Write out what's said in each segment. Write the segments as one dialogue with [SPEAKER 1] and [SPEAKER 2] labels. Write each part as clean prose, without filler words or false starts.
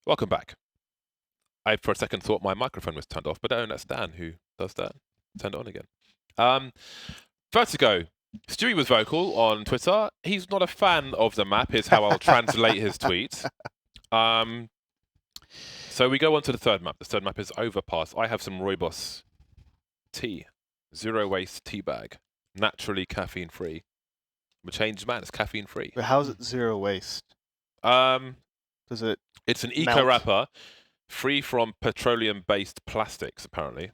[SPEAKER 1] Welcome back. I, for a second, thought my microphone was turned off, but no, that's Dan who does that. Turned it on again. Vertigo. Stewie was vocal on Twitter. He's not a fan of the map, is how I'll translate his tweet. So we go on to the third map. The third map is Overpass. I have some Rooibos tea. Zero waste tea bag. Naturally caffeine-free. I'm a changed man. It's caffeine-free.
[SPEAKER 2] But how's it zero waste? Does it?
[SPEAKER 1] It's an
[SPEAKER 2] melt?
[SPEAKER 1] eco wrapper, free from petroleum-based plastics, apparently.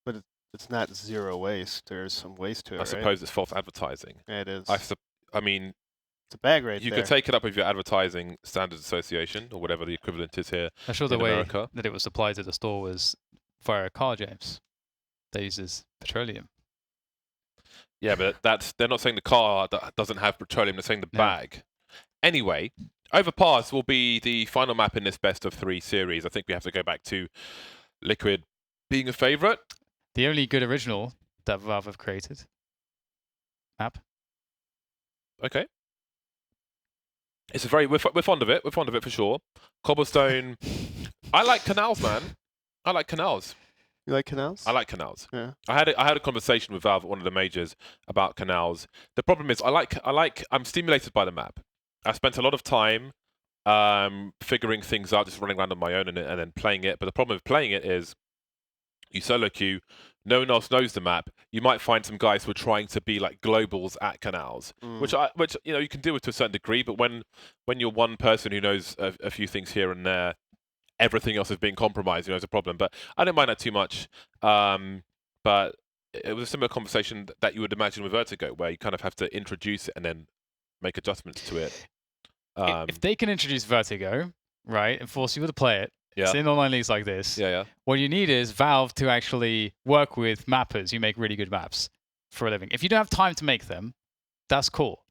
[SPEAKER 2] But it's not zero waste. There's some waste to it,
[SPEAKER 1] I suppose it's false advertising.
[SPEAKER 2] Yeah, it is.
[SPEAKER 1] I mean,
[SPEAKER 2] it's a bag right
[SPEAKER 1] you
[SPEAKER 2] there.
[SPEAKER 1] could take it up with your Advertising Standards Association, or whatever the equivalent is here.
[SPEAKER 3] I'm sure the
[SPEAKER 1] in
[SPEAKER 3] way
[SPEAKER 1] America.
[SPEAKER 3] that it was supplied to the store was via a car, James. That uses petroleum.
[SPEAKER 1] Yeah, but they're not saying the car that doesn't have petroleum, they're saying the
[SPEAKER 3] No.
[SPEAKER 1] bag. Anyway, Overpass will be the final map in this best of 3 series. I think we have to go back to Liquid being a favourite.
[SPEAKER 3] The only good original that Valve have created. Map.
[SPEAKER 1] Okay. It's a very we're fond of it. We're fond of it for sure. Cobblestone. I like canals, man. I like canals.
[SPEAKER 2] You like canals?
[SPEAKER 1] I like canals.
[SPEAKER 2] Yeah.
[SPEAKER 1] I had a conversation with Valve at one of the majors about canals. The problem is I'm stimulated by the map. I spent a lot of time figuring things out, just running around on my own and then playing it. But the problem with playing it is you solo queue, no one else knows the map. You might find some guys who are trying to be like globals at canals, which you can deal with to a certain degree. But when you're one person who knows a few things here and there, everything else is being compromised. It's a problem. But I don't mind that too much. But it was a similar conversation that you would imagine with Vertigo, where you kind of have to introduce it and then make adjustments to it.
[SPEAKER 3] If they can introduce Vertigo, right, and force you to play it,
[SPEAKER 1] Yeah.
[SPEAKER 3] it's in online leagues like this.
[SPEAKER 1] Yeah.
[SPEAKER 3] What you need is Valve to actually work with mappers who make really good maps for a living. If you don't have time to make them, that's cool.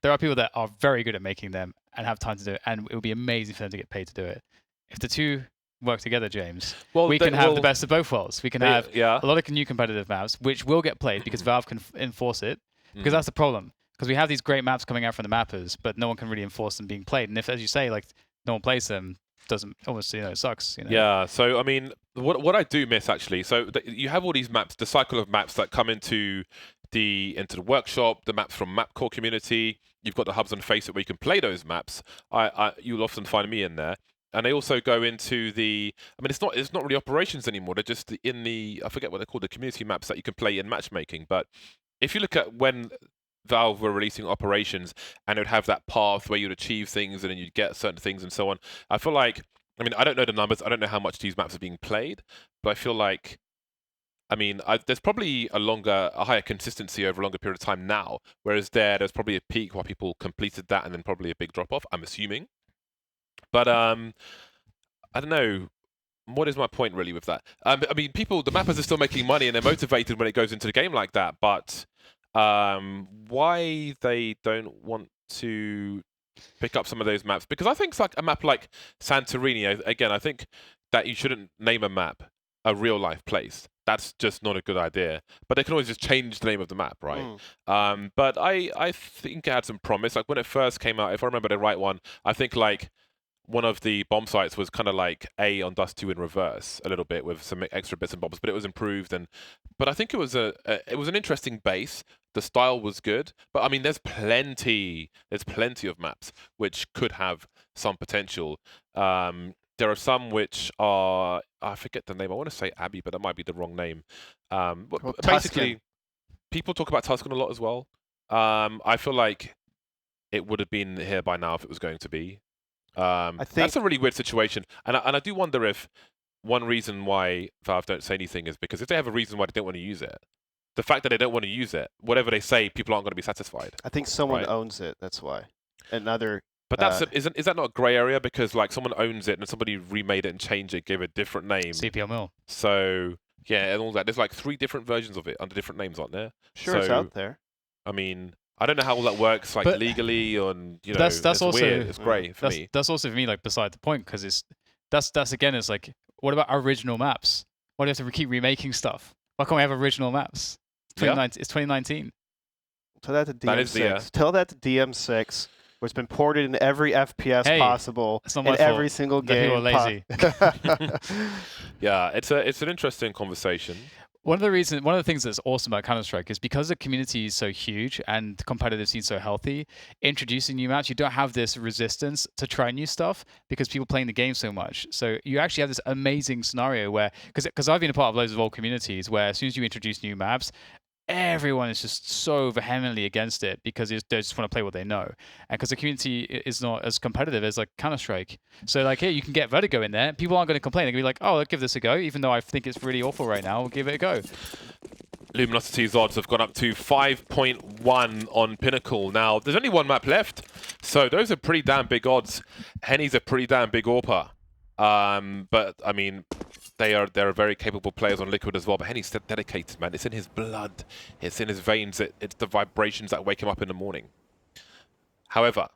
[SPEAKER 3] There are people that are very good at making them and have time to do it, and it would be amazing for them to get paid to do it. If the two work together, James, we can have the best of both worlds. We can have a lot of new competitive maps, which will get played because Valve can enforce it. Because that's the problem. Because we have these great maps coming out from the mappers, but no one can really enforce them being played. And if, as you say, like no one plays them, doesn't almost it sucks.
[SPEAKER 1] Yeah. So I mean, what I do miss actually. So you have all these maps, the cycle of maps that come into the workshop, the maps from Mapcore community. You've got the hubs on Facebook where you can play those maps. You'll often find me in there. And they also go into the. I mean, it's not really operations anymore. They're just in the. I forget what they're called. The community maps that you can play in matchmaking. But if you look at when Valve were releasing operations, and it would have that path where you'd achieve things and then you'd get certain things and so on. I feel like. I mean, I don't know the numbers. I don't know how much these maps are being played, but I feel like. I mean, there's probably a higher consistency over a longer period of time now. Whereas there's probably a peak where people completed that and then probably a big drop off. I'm assuming. But I don't know. What is my point really with that? I mean, the mappers are still making money and they're motivated when it goes into the game like that. But why they don't want to pick up some of those maps? Because I think it's like a map like Santorini. Again, I think that you shouldn't name a map a real life place. That's just not a good idea. But they can always just change the name of the map, right? But I think it had some promise. Like when it first came out, if I remember the right one, I think like one of the bomb sites was kind of like A on Dust 2 in reverse a little bit with some extra bits and bobs, but it was improved. But I think it was an interesting base. The style was good, but I mean, there's plenty of maps which could have some potential. There are some which are, I forget the name. I want to say Abbey, but that might be the wrong name. But basically, people talk about Tuscan a lot as well. I feel like it would have been here by now if it was going to be. I think that's a really weird situation, and I do wonder if one reason why Valve don't say anything is because if they have a reason why they don't want to use it, the fact that they don't want to use it, whatever they say, people aren't going to be satisfied.
[SPEAKER 2] I think someone owns it. That's why. Another.
[SPEAKER 1] But is that not a grey area because like someone owns it and somebody remade it and changed it, gave it a different name.
[SPEAKER 3] CPL Mill.
[SPEAKER 1] So yeah, and all that. There's like 3 different versions of it under different names, aren't there?
[SPEAKER 2] Sure, it's out there.
[SPEAKER 1] I mean, I don't know how all that works, like legally, and
[SPEAKER 3] that's
[SPEAKER 1] it's
[SPEAKER 3] also
[SPEAKER 1] weird. It's grey for me.
[SPEAKER 3] That's also for me like beside the point because that's again it's like what about original maps? Why do you have to keep remaking stuff? Why can't we have original maps? It's 2019.
[SPEAKER 2] Tell that to DM6. Tell that to DM6. Where it's been ported in every FPS
[SPEAKER 3] Hey,
[SPEAKER 2] possible
[SPEAKER 3] that's not my
[SPEAKER 2] in
[SPEAKER 3] fault.
[SPEAKER 2] every single
[SPEAKER 3] The people
[SPEAKER 2] game.
[SPEAKER 3] are lazy.
[SPEAKER 1] Yeah, it's an interesting conversation.
[SPEAKER 3] One of the things that's awesome about Counter-Strike is because the community is so huge and the competitive scene so healthy, introducing new maps, you don't have this resistance to try new stuff because people playing the game so much. So you actually have this amazing scenario where, because I've been a part of loads of old communities where as soon as you introduce new maps, everyone is just so vehemently against it because they just want to play what they know, and because the community is not as competitive as like Counter-Strike. So like, hey, you can get Vertigo in there. People aren't going to complain. They're going to be like, oh, I'll give this a go, even though I think it's really awful right now. We'll give it a go.
[SPEAKER 1] Luminosity's odds have gone up to 5.1 on Pinnacle. Now, there's only one map left, so those are pretty damn big odds. Henny's a pretty damn big AWPer. But, I mean, they're very capable players on Liquid as well. But Henny's dedicated, man. It's in his blood. It's in his veins. It's the vibrations that wake him up in the morning. However,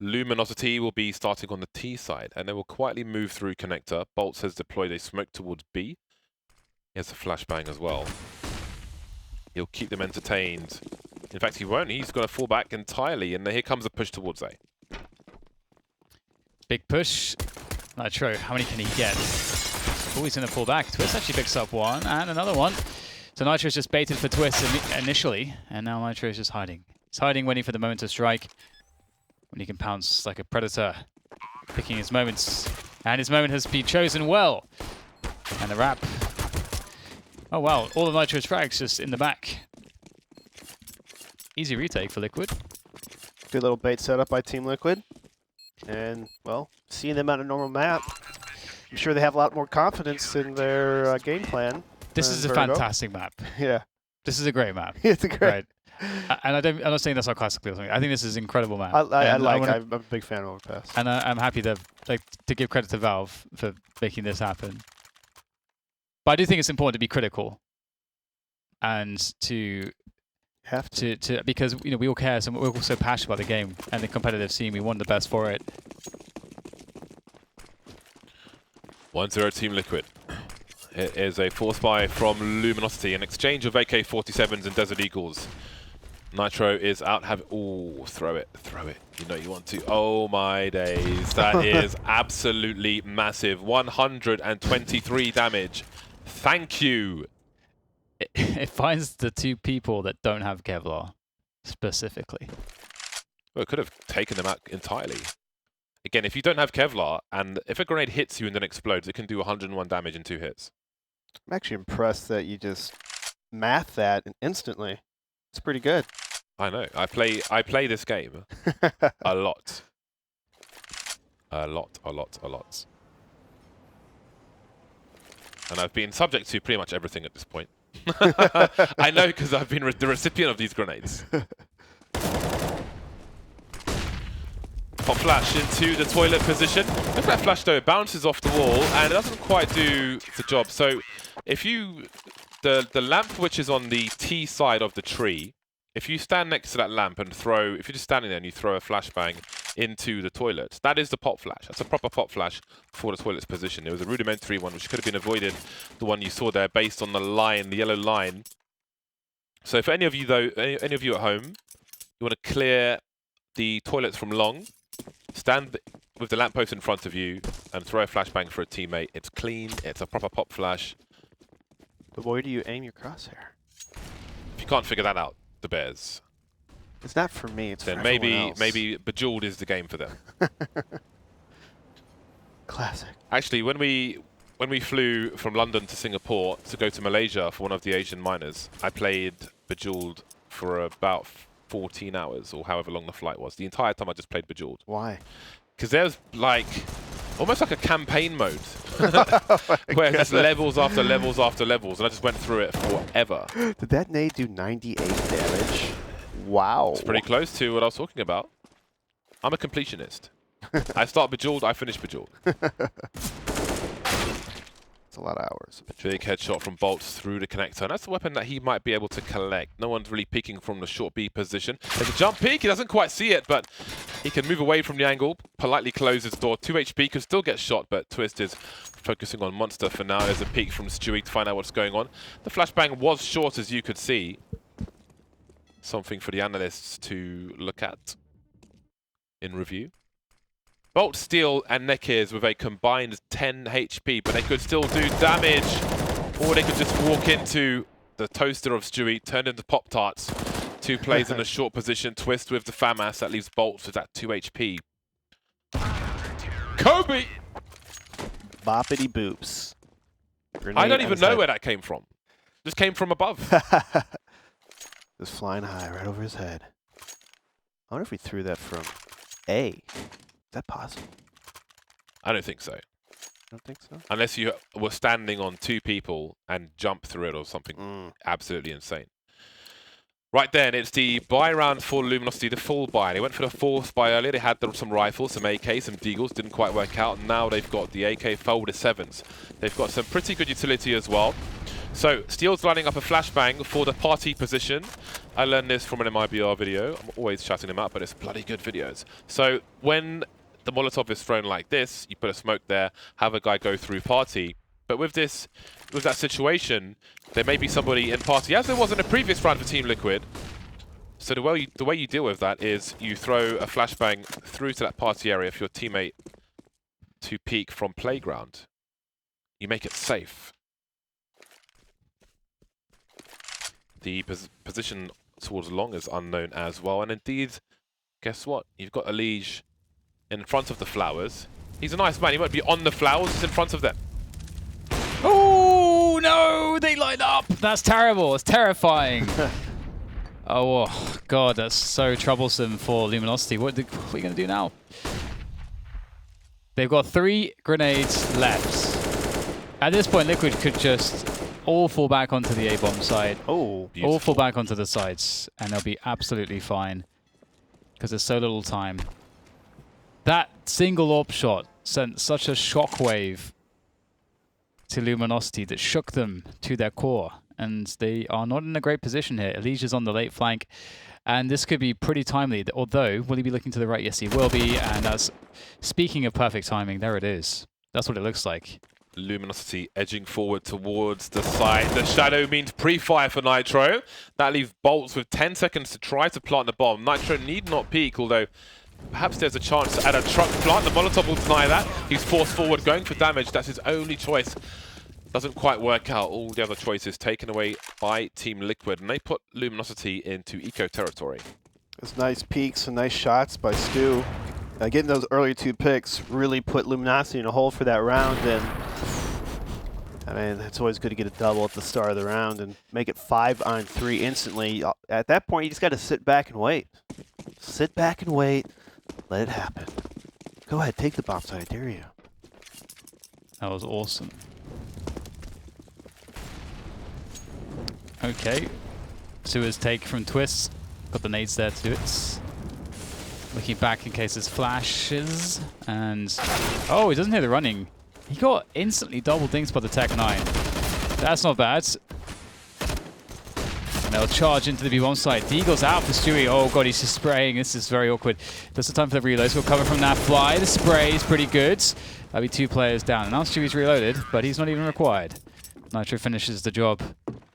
[SPEAKER 1] Luminosity will be starting on the T side, and they will quietly move through connector. Bolts has deployed a smoke towards B. He has a flashbang as well. He'll keep them entertained. In fact, he won't. He's going to fall back entirely, and here comes a push towards A.
[SPEAKER 3] Big push. Nitro, how many can he get? Oh, he's going to pull back. Twist actually picks up one, and another one. So Nitro's just baited for Twist initially, and now Nitro's just hiding. He's hiding, waiting for the moment to strike, when he can pounce like a predator, picking his moments. And his moment has been chosen well. And the wrap. Oh wow, all of Nitro's frags just in the back. Easy retake for Liquid.
[SPEAKER 2] Good little bait setup by Team Liquid. And, well, seeing them on a normal map, I'm sure they have a lot more confidence in their game plan.
[SPEAKER 3] This is a
[SPEAKER 2] Vertigo.
[SPEAKER 3] fantastic map.
[SPEAKER 2] Yeah.
[SPEAKER 3] This is a great map.
[SPEAKER 2] It's a great.
[SPEAKER 3] Right. And I'm not saying that's not classically or something. I think this is an incredible map.
[SPEAKER 2] I'm
[SPEAKER 3] wanna-
[SPEAKER 2] a big fan of Overpass.
[SPEAKER 3] And I'm happy to give credit to Valve for making this happen. But I do think it's important to be critical and to because we all care, so we're all so passionate about the game and the competitive scene. We want the best for it.
[SPEAKER 1] 1-0 Team Liquid. It is a force buy from Luminosity, an exchange of AK-47s and Desert Eagles. Nitro is out. Throw it. You know you want to. Oh my days, that is absolutely massive. 123 damage. Thank you.
[SPEAKER 3] It finds the two people that don't have Kevlar, specifically.
[SPEAKER 1] Well, it could have taken them out entirely. Again, if you don't have Kevlar, and if a grenade hits you and then explodes, it can do 101 damage in 2 hits.
[SPEAKER 2] I'm actually impressed that you just math that instantly. It's pretty good.
[SPEAKER 1] I know. I play this game a lot. A lot. And I've been subject to pretty much everything at this point. I know because I've been the recipient of these grenades. Pop flash into the toilet position. Look at that flash though, it bounces off the wall and it doesn't quite do the job. So if the lamp which is on the T side of the tree, if you stand next to that lamp and if you're just standing there and you throw a flashbang into the toilet, that is the pop flash. That's a proper pop flash for the toilet's position. It was a rudimentary one which could have been avoided, the one you saw there based on the line, the yellow line. So for any of you though, any of you at home, you want to clear the toilets from long, stand with the lamppost in front of you and throw a flashbang for a teammate. It's clean, it's a proper pop flash.
[SPEAKER 2] But where do you aim your crosshair?
[SPEAKER 1] If you can't figure that out, the Bears,
[SPEAKER 2] It's not for me, it's
[SPEAKER 1] then
[SPEAKER 2] for everyone else.
[SPEAKER 1] maybe Bejeweled is the game for them.
[SPEAKER 2] Classic.
[SPEAKER 1] Actually, when we flew from London to Singapore to go to Malaysia for one of the Asian minors, I played Bejeweled for about 14 hours or however long the flight was. The entire time I just played Bejeweled.
[SPEAKER 2] Why?
[SPEAKER 1] Because there's like almost like a campaign mode where there's levels after levels after levels, and I just went through it forever.
[SPEAKER 2] Did that nade do 98 damage? Wow.
[SPEAKER 1] It's pretty close to what I was talking about. I'm a completionist. I start Bejeweled, I finish Bejeweled.
[SPEAKER 2] It's a lot of hours.
[SPEAKER 1] Big headshot from Bolts through the connector, and that's the weapon that he might be able to collect. No one's really peeking from the short B position. There's a jump peek, he doesn't quite see it, but he can move away from the angle, politely close his door. 2 HP, could still get shot, but Twist is focusing on Monster for now. There's a peek from Stewie to find out what's going on. The flashbang was short, as you could see. Something for the analysts to look at. in review. Bolt, Steel, and Nekis with a combined 10 HP, but they could still do damage. Or they could just walk into the toaster of Stewie, turn into Pop-Tarts. 2 plays in a short position, twist with the FAMAS. That leaves Bolt with that 2 HP. Kobe!
[SPEAKER 2] Boppity boops.
[SPEAKER 1] I don't even know where that came from. Just came from above.
[SPEAKER 2] Just flying high right over his head. I wonder if we threw that from A. Is that possible?
[SPEAKER 1] I don't think so.
[SPEAKER 2] I don't think so.
[SPEAKER 1] Unless you were standing on 2 people and jump through it or something absolutely insane. Right then, it's the buy round for Luminosity, the full buy. They went for the fourth buy earlier. They had some rifles, some AKs, some Deagles. Didn't quite work out. Now they've got the AK Folder 7s. They've got some pretty good utility as well. So, Steel's lining up a flashbang for the party position. I learned this from an MIBR video. I'm always shouting them out, but it's bloody good videos. So, when the Molotov is thrown like this, you put a smoke there, have a guy go through party. But with that situation, there may be somebody in party, as there was in the previous round for Team Liquid. So the way you deal with that is you throw a flashbang through to that party area for your teammate to peek from playground. You make it safe. The position towards long is unknown as well, and indeed, guess what? You've got Elige in front of the flowers. He's a nice man. He won't be on the flowers. He's in front of them.
[SPEAKER 3] Oh, no! They line up! That's terrible. It's terrifying. Oh, God, that's so troublesome for Luminosity. What are we going to do now? They've got 3 grenades left. At this point, Liquid could just all fall back onto the A-bomb side.
[SPEAKER 2] Oh,
[SPEAKER 1] beautiful.
[SPEAKER 3] All fall back onto the sides, and they'll be absolutely fine. Because there's so little time. That single AWP shot sent such a shockwave to Luminosity that shook them to their core, and they are not in a great position here. Elige is on the late flank, and this could be pretty timely, although, will he be looking to the right? Yes, he will be, and that's, speaking of perfect timing, there it is. That's what it looks like.
[SPEAKER 1] Luminosity edging forward towards the side. The shadow means pre-fire for Nitro. That leaves Bolts with 10 seconds to try to plant the bomb. Nitro need not peek, although perhaps there's a chance to add a truck plant. The Molotov will deny that. He's forced forward, going for damage. That's his only choice. Doesn't quite work out. All the other choices taken away by Team Liquid, and they put Luminosity into eco territory.
[SPEAKER 2] Those nice peaks and nice shots by Stu. Getting those early 2 picks really put Luminosity in a hole for that round, and I mean, it's always good to get a double at the start of the round and make it 5-on-3 instantly. At that point, you just got to sit back and wait. Sit back and wait. Let it happen. Go ahead, take the bomb side, I dare you.
[SPEAKER 3] That was awesome. Okay. Sua's take from Twist. Got the nades there to do it. Looking back in case there's flashes. And oh, he doesn't hear the running. He got instantly double dinked by the Tech 9. That's not bad. And they'll charge into the B-bomb side. Deagle's out for Stewie. Oh god, he's just spraying. This is very awkward. Just the time for the reloads. We'll cover from that fly. The spray is pretty good. That'll be 2 players down. And now Stewie's reloaded, but he's not even required. Nitro finishes the job.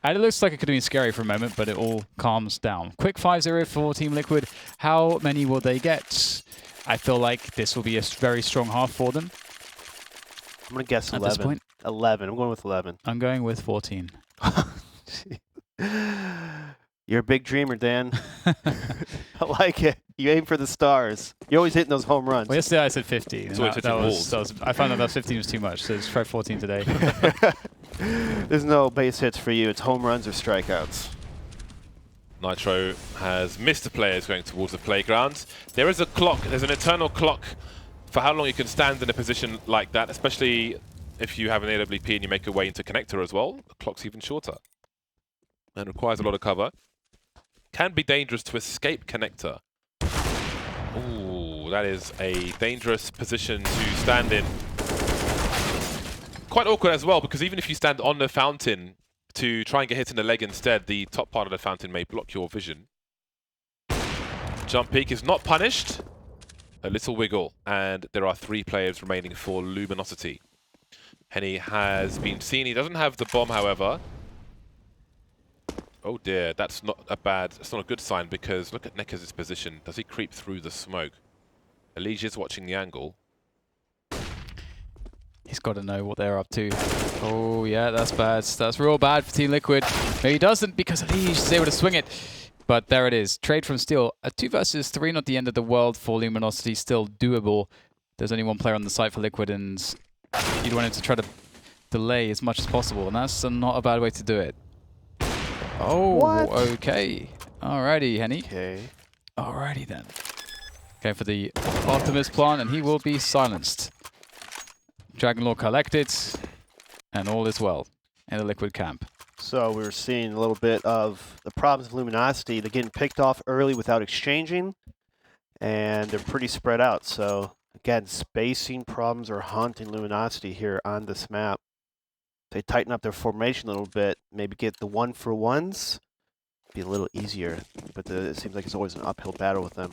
[SPEAKER 3] And it looks like it could have been scary for a moment, but it all calms down. Quick 5-0 for Team Liquid. How many will they get? I feel like this will be a very strong half for them.
[SPEAKER 2] I'm going to guess 11.
[SPEAKER 3] At this point?
[SPEAKER 2] 11. I'm going with 11.
[SPEAKER 3] I'm going with 14.
[SPEAKER 2] You're a big dreamer, Dan. I like it. You aim for the stars. You're always hitting those home runs.
[SPEAKER 3] Well, yesterday I said 15.
[SPEAKER 1] It's always hitting balls.
[SPEAKER 3] I found out that 15 was too much, so let's try 14 today.
[SPEAKER 2] There's no base hits for you. It's home runs or strikeouts.
[SPEAKER 1] Nitro has missed the players going towards the playground. There is a clock. There's an internal clock for how long you can stand in a position like that, especially if you have an AWP and you make your way into connector as well. The clock's even shorter and requires a lot of cover. Can be dangerous to escape connector. Ooh, that is a dangerous position to stand in. Quite awkward as well, because even if you stand on the fountain to try and get hit in the leg instead, the top part of the fountain may block your vision. Jump peek is not punished. A little wiggle, and there are 3 players remaining for Luminosity. Henny has been seen. He doesn't have the bomb, however. Oh dear, that's not a good sign, because look at Nekis' position. Does he creep through the smoke? Elijah is watching the angle.
[SPEAKER 3] He's got to know what they're up to. Oh, yeah, that's bad. That's real bad for Team Liquid. No, he doesn't because Elijah is able to swing it. But there it is. Trade from Steel. A 2 versus 3, not the end of the world for Luminosity. Still doable. There's only one player on the site for Liquid, and you'd want him to try to delay as much as possible. And that's not a bad way to do it. Oh,
[SPEAKER 2] What?
[SPEAKER 3] okay. Alrighty, Henny.
[SPEAKER 2] Okay.
[SPEAKER 3] Alrighty then. Going for the Optimus plant, and he will be silenced. Dragon Lore collected, and all is well in the Liquid camp.
[SPEAKER 2] So we were seeing a little bit of the problems of Luminosity. They're getting picked off early without exchanging, and they're pretty spread out. So again, spacing problems are haunting Luminosity here on this map. They tighten up their formation a little bit, maybe get the 1-for-1s, be a little easier. But it seems like it's always an uphill battle with them.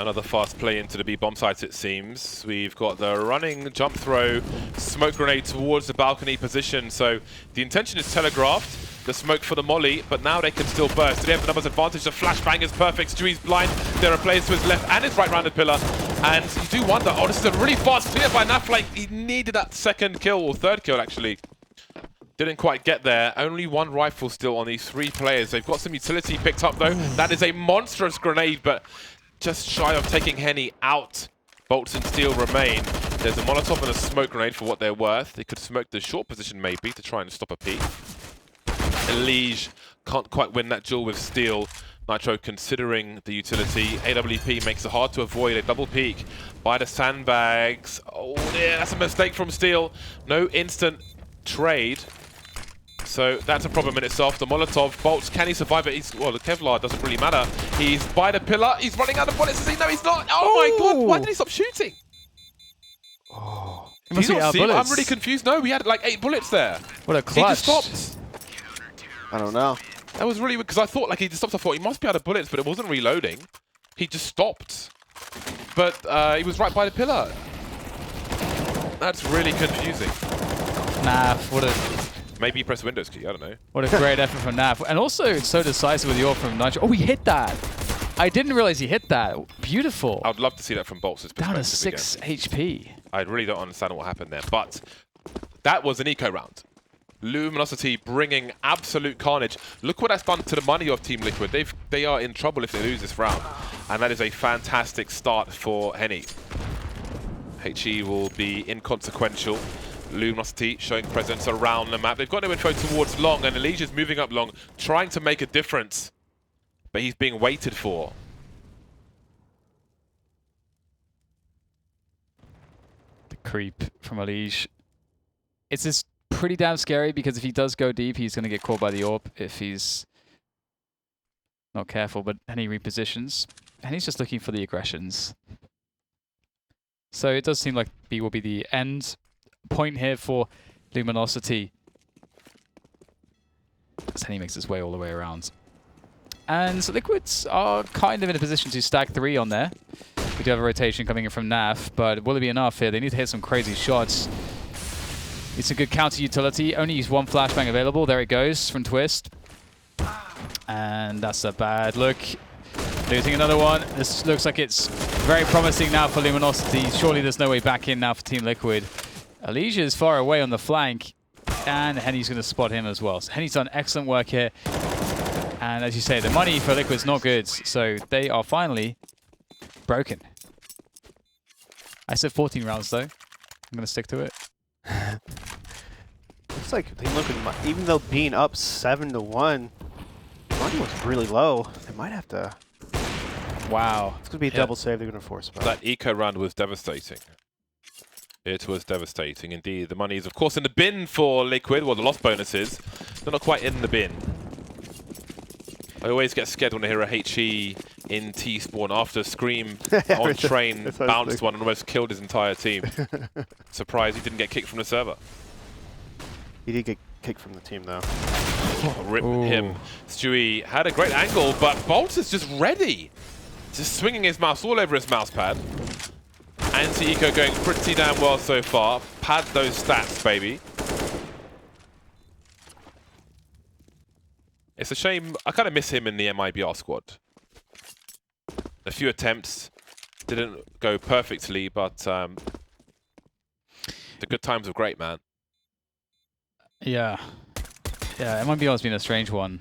[SPEAKER 1] Another fast play into the B bomb site, it seems. We've got the running jump throw, smoke grenade towards the balcony position. So the intention is telegraphed, the smoke for the molly, but now they can still burst. Do they have the numbers advantage? The flashbang is perfect. Stewie's blind. There are players to his left and his right-rounded pillar. And you do wonder, oh, this is a really fast clear by Naf. Like, he needed that second kill, or third kill, actually. Didn't quite get there. Only one rifle still on these 3 players. They've got some utility picked up, though. That is a monstrous grenade, but just shy of taking Henny out. Bolts and Steel remain. There's a Molotov and a smoke grenade for what they're worth. They could smoke the short position maybe to try and stop a peek. Elige can't quite win that duel with Steel. Nitro considering the utility. AWP makes it hard to avoid a double peek by the sandbags. Oh dear, that's a mistake from Steel. No instant trade. So that's a problem in itself. The Molotov bolts, can he survive it? Well, the Kevlar doesn't really matter. He's by the pillar. He's running out of bullets. No, he's not. Oh my god, why did he stop shooting?
[SPEAKER 3] Oh,
[SPEAKER 1] Do you not see? I'm really confused. No, we had like 8 bullets there.
[SPEAKER 3] What a clutch.
[SPEAKER 1] He just stopped.
[SPEAKER 2] I don't know.
[SPEAKER 1] That was really weird because I thought like he just stopped. I thought he must be out of bullets, but it wasn't reloading. He just stopped. But he was right by the pillar. That's really confusing.
[SPEAKER 3] Naf, what a...
[SPEAKER 1] Maybe press Windows key, I don't know.
[SPEAKER 3] What a great effort from Naf. And also, it's so decisive with the AWP from Nitro. Oh, he hit that. I didn't realize he hit that. Beautiful.
[SPEAKER 1] I'd love to see that from Bolts' perspective.
[SPEAKER 3] Down to 6 HP.
[SPEAKER 1] I really don't understand what happened there. But that was an eco round. Luminosity bringing absolute carnage. Look what that's done to the money of Team Liquid. They are in trouble if they lose this round. And that is a fantastic start for Henny. HE will be inconsequential. Luminosity showing presence around the map. They've got no info towards Long, and Elijah's moving up Long, trying to make a difference. But he's being waited for.
[SPEAKER 3] The creep from Elijah. It's just pretty damn scary because if he does go deep, he's going to get caught by the AWP if he's not careful. But Henny repositions, and he's just looking for the aggressions. So it does seem like B will be the end point here for Luminosity. As Henny makes his way all the way around. And so Liquids are kind of in a position to stack 3 on there. We do have a rotation coming in from Naf, but will it be enough here? They need to hit some crazy shots. It's a good counter utility. Only use 1 flashbang available. There it goes from Twist. And that's a bad look. Losing another one. This looks like it's very promising now for Luminosity. Surely there's no way back in now for Team Liquid. Elijah is far away on the flank, and Henny's going to spot him as well. So Henny's done excellent work here. And as you say, the money for Liquid's not good, so they are finally broken. I said 14 rounds, though. I'm going to stick to it.
[SPEAKER 2] Looks like they look, even though being up 7-1, money was really low. They might have to.
[SPEAKER 3] Wow.
[SPEAKER 2] It's going to be a double save. They're going to force.
[SPEAKER 1] That eco round was devastating. It was devastating indeed. The money is, of course, in the bin for Liquid. Well, the loss bonuses. They're not quite in the bin. I always get scared when I hear a HE in T-spawn after Scream on train bounced one and almost killed his entire team. Surprised he didn't get kicked from the server.
[SPEAKER 2] He did get kicked from the team, though.
[SPEAKER 1] Oh, rip him. Stewie had a great angle, but Bolt is just ready. Just swinging his mouse all over his mouse pad. Anti-eco going pretty damn well so far. Pad those stats, baby. It's a shame. I kind of miss him in the MIBR squad. A few attempts didn't go perfectly, but the good times were great, man.
[SPEAKER 3] Yeah. Yeah, MIBR's been a strange one.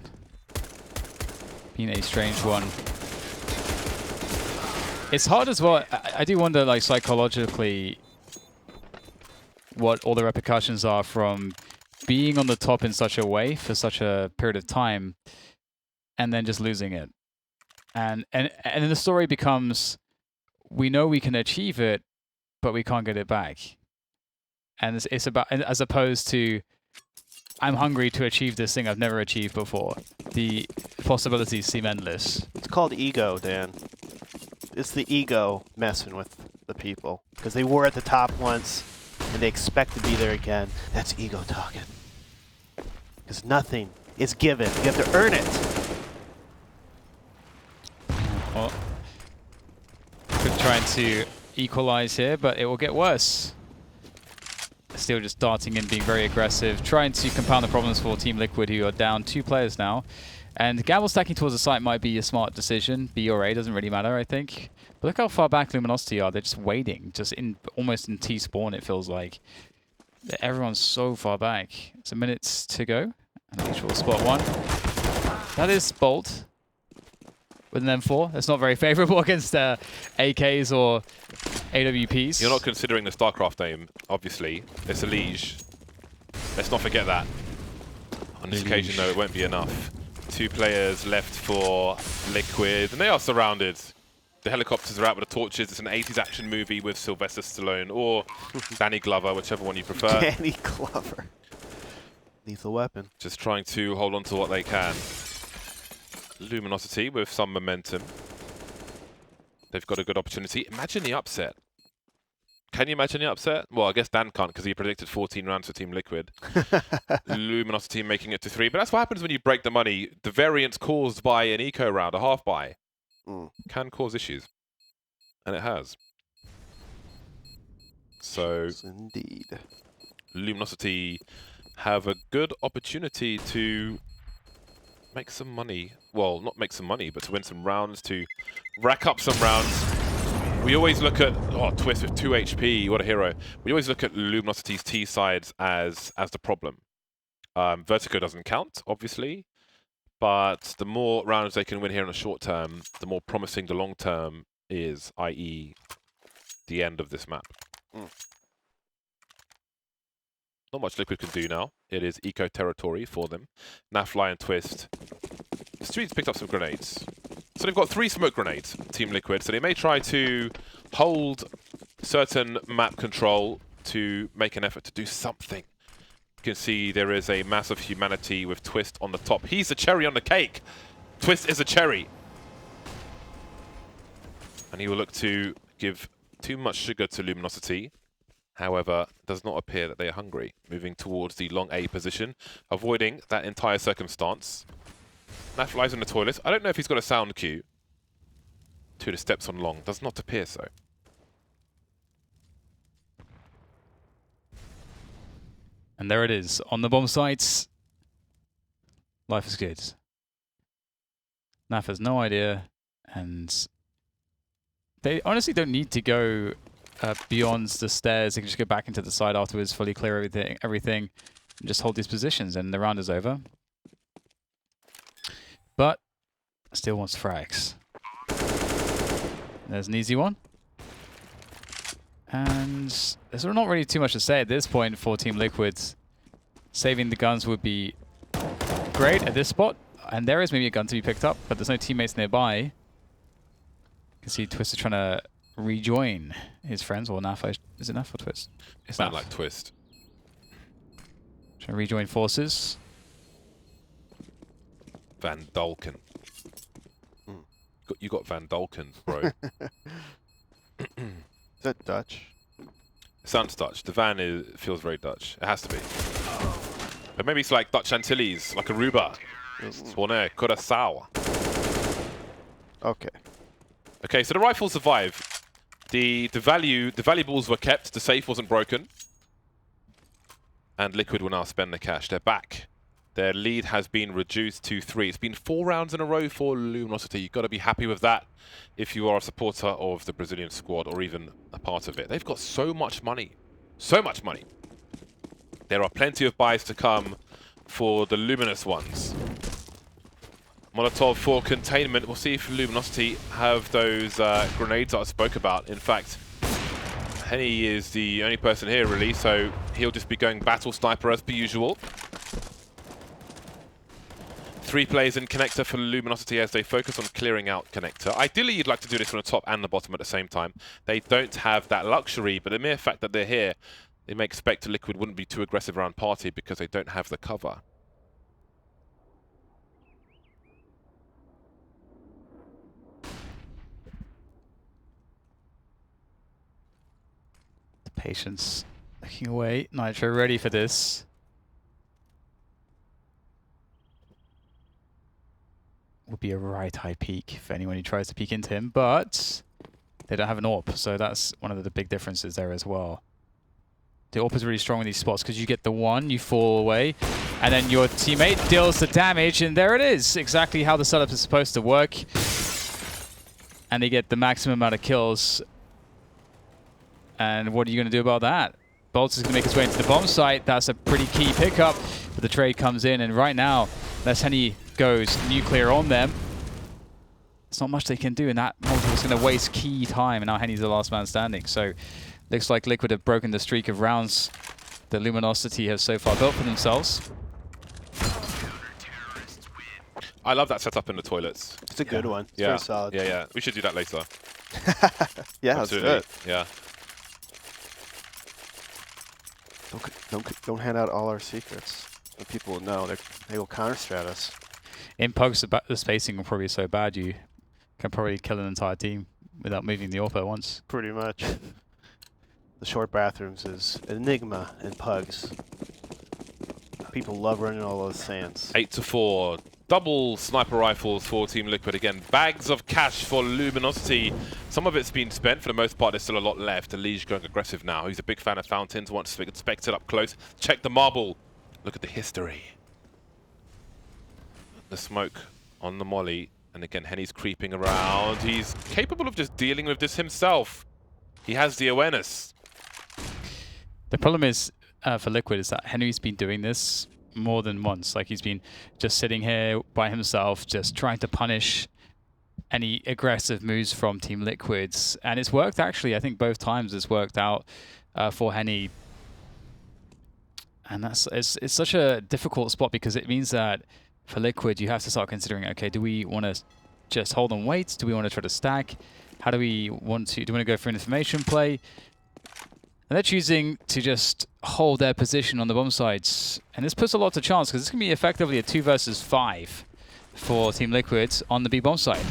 [SPEAKER 3] It's hard as well. I do wonder, like, psychologically, what all the repercussions are from being on the top in such a way for such a period of time and then just losing it. And then the story becomes, we know we can achieve it, but we can't get it back. And it's about, as opposed to, I'm hungry to achieve this thing I've never achieved before. The possibilities seem endless.
[SPEAKER 2] It's called ego, Dan. It's the ego messing with the people. Because they were at the top once, and they expect to be there again. That's ego talking. Because nothing is given. You have to earn it.
[SPEAKER 3] Well, could try to equalize here, but it will get worse. Still just darting in, being very aggressive, trying to compound the problems for Team Liquid, who are down 2 players now. And gamble stacking towards the site might be a smart decision. B or A doesn't really matter, I think. But look how far back Luminosity are. They're just waiting, just in almost in T-spawn, it feels like. Everyone's so far back. It's a minute to go. And each will spot one. That is Bolt with an M4. That's not very favorable against AKs or AWPs.
[SPEAKER 1] You're not considering the StarCraft aim, obviously. It's a Liege. Let's not forget that. On this occasion, though, it won't be enough. 2 players left for Liquid, and they are surrounded. The helicopters are out with the torches. It's an 80s action movie with Sylvester Stallone or Danny Glover, whichever one you prefer.
[SPEAKER 2] Danny Glover. Lethal Weapon.
[SPEAKER 1] Just trying to hold on to what they can. Luminosity with some momentum. They've got a good opportunity. Imagine the upset. Can you imagine the upset? Well, I guess Dan can't because he predicted 14 rounds for Team Liquid. Luminosity making it to 3. But that's what happens when you break the money. The variance caused by an eco round, a half buy, can cause issues. And it has. So,
[SPEAKER 2] Yes, indeed.
[SPEAKER 1] Luminosity have a good opportunity to make some money. Well, not make some money, but to win some rounds, to rack up some rounds. We always look at, oh, Twist with 2 HP, what a hero. We always look at Luminosity's T sides as the problem. Vertigo doesn't count, obviously, but the more rounds they can win here in the short term, the more promising the long term is, i.e. the end of this map. Not much Liquid can do now. It is eco territory for them. Nafly and Twist. The Streets picked up some grenades. So they've got 3 smoke grenades, Team Liquid, so they may try to hold certain map control to make an effort to do something. You can see there is a mass of humanity with Twist on the top. He's the cherry on the cake. Twist is a cherry. And he will look to give too much sugar to Luminosity. However, it does not appear that they are hungry. Moving towards the long A position, avoiding that entire circumstance. Naf lies in the toilet. I don't know if he's got a sound cue to the steps on long. Does not appear so.
[SPEAKER 3] And there it is. On the bomb sites, life is good. Naf has no idea, and they honestly don't need to go beyond the stairs. They can just go back into the side afterwards, fully clear everything, and just hold these positions, and the round is over. But still wants frags. There's an easy one. And there's not really too much to say at this point for Team Liquid. Saving the guns would be great at this spot. And there is maybe a gun to be picked up, but there's no teammates nearby. You can see Twister trying to rejoin his friends. Or Naf, is it Naf or Twist? It's
[SPEAKER 1] Sound
[SPEAKER 3] Naf.
[SPEAKER 1] like Twist.
[SPEAKER 3] Trying to rejoin forces.
[SPEAKER 1] Van Dalken. You got Van Dalken, bro.
[SPEAKER 2] Is that Dutch?
[SPEAKER 1] Sounds Dutch. The van feels very Dutch. It has to be. But maybe it's like Dutch Antilles, like Aruba. Swane, Curaçao.
[SPEAKER 2] Okay.
[SPEAKER 1] Okay, so the rifle survived. The valuables were kept. The safe wasn't broken. And Liquid will now spend the cash. They're back. Their lead has been reduced to 3. It's been 4 rounds in a row for Luminosity. You've got to be happy with that if you are a supporter of the Brazilian squad or even a part of it. They've got so much money. So much money. There are plenty of buys to come for the Luminous ones. Molotov for containment. We'll see if Luminosity have those grenades that I spoke about. In fact, Henny is the only person here really, so he'll just be going battle sniper as per usual. 3 players in connector for Luminosity as they focus on clearing out connector. Ideally, you'd like to do this from the top and the bottom at the same time. They don't have that luxury, but the mere fact that they're here, they may expect Liquid wouldn't be too aggressive around party because they don't have the cover.
[SPEAKER 3] Patience looking away. Nitro ready for this. Would be a right high peek if anyone who tries to peek into him, but they don't have an AWP, so that's one of the big differences there as well. The AWP is really strong in these spots because you get the one, you fall away, and then your teammate deals the damage, and there it is. Exactly how the setup is supposed to work. And they get the maximum amount of kills. And what are you going to do about that? Bolts is going to make his way into the bomb site. That's a pretty key pickup, but the trade comes in, and right now, unless Henny goes nuclear on them, there's not much they can do, and that Molotov is going to waste key time, and now Henny's the last man standing. So looks like Liquid have broken the streak of rounds that Luminosity has so far built for themselves.
[SPEAKER 1] I love that setup in the toilets.
[SPEAKER 2] It's a good one. It's
[SPEAKER 1] yeah.
[SPEAKER 2] very solid.
[SPEAKER 1] Yeah, yeah. We should do that later.
[SPEAKER 2] Yeah,
[SPEAKER 1] Absolutely.
[SPEAKER 2] let's do it.
[SPEAKER 1] Yeah.
[SPEAKER 2] Don't hand out all our secrets. So people will know. They will counter-strat us.
[SPEAKER 3] In pokes, the spacing will probably be so bad you can probably kill an entire team without moving the AWP at once.
[SPEAKER 2] Pretty much. The short bathrooms is an enigma in pugs. People love running all those sands.
[SPEAKER 1] 8-4. Double sniper rifles for Team Liquid again. Bags of cash for Luminosity. Some of it's been spent. For the most part, there's still a lot left. Elige going aggressive now. He's a big fan of fountains. Wants to inspect it up close. Check the marble. Look at the history. The smoke on the molly. And again, Henny's creeping around. He's capable of just dealing with this himself. He has the awareness.
[SPEAKER 3] The problem is, for Liquid, is that Henry's been doing this more than once. Like, he's been just sitting here by himself, just trying to punish any aggressive moves from Team Liquids. And it's worked, actually. I think both times it's worked out for Henny. And it's such a difficult spot because it means that for Liquid, you have to start considering, okay, do we want to just hold and wait? Do we want to try to stack? How do we want to, do we want to go for an information play? And they're choosing to just hold their position on the bomb sites. And this puts a lot to chance because this can be effectively a 2 versus 5 for Team Liquid on the B bomb site.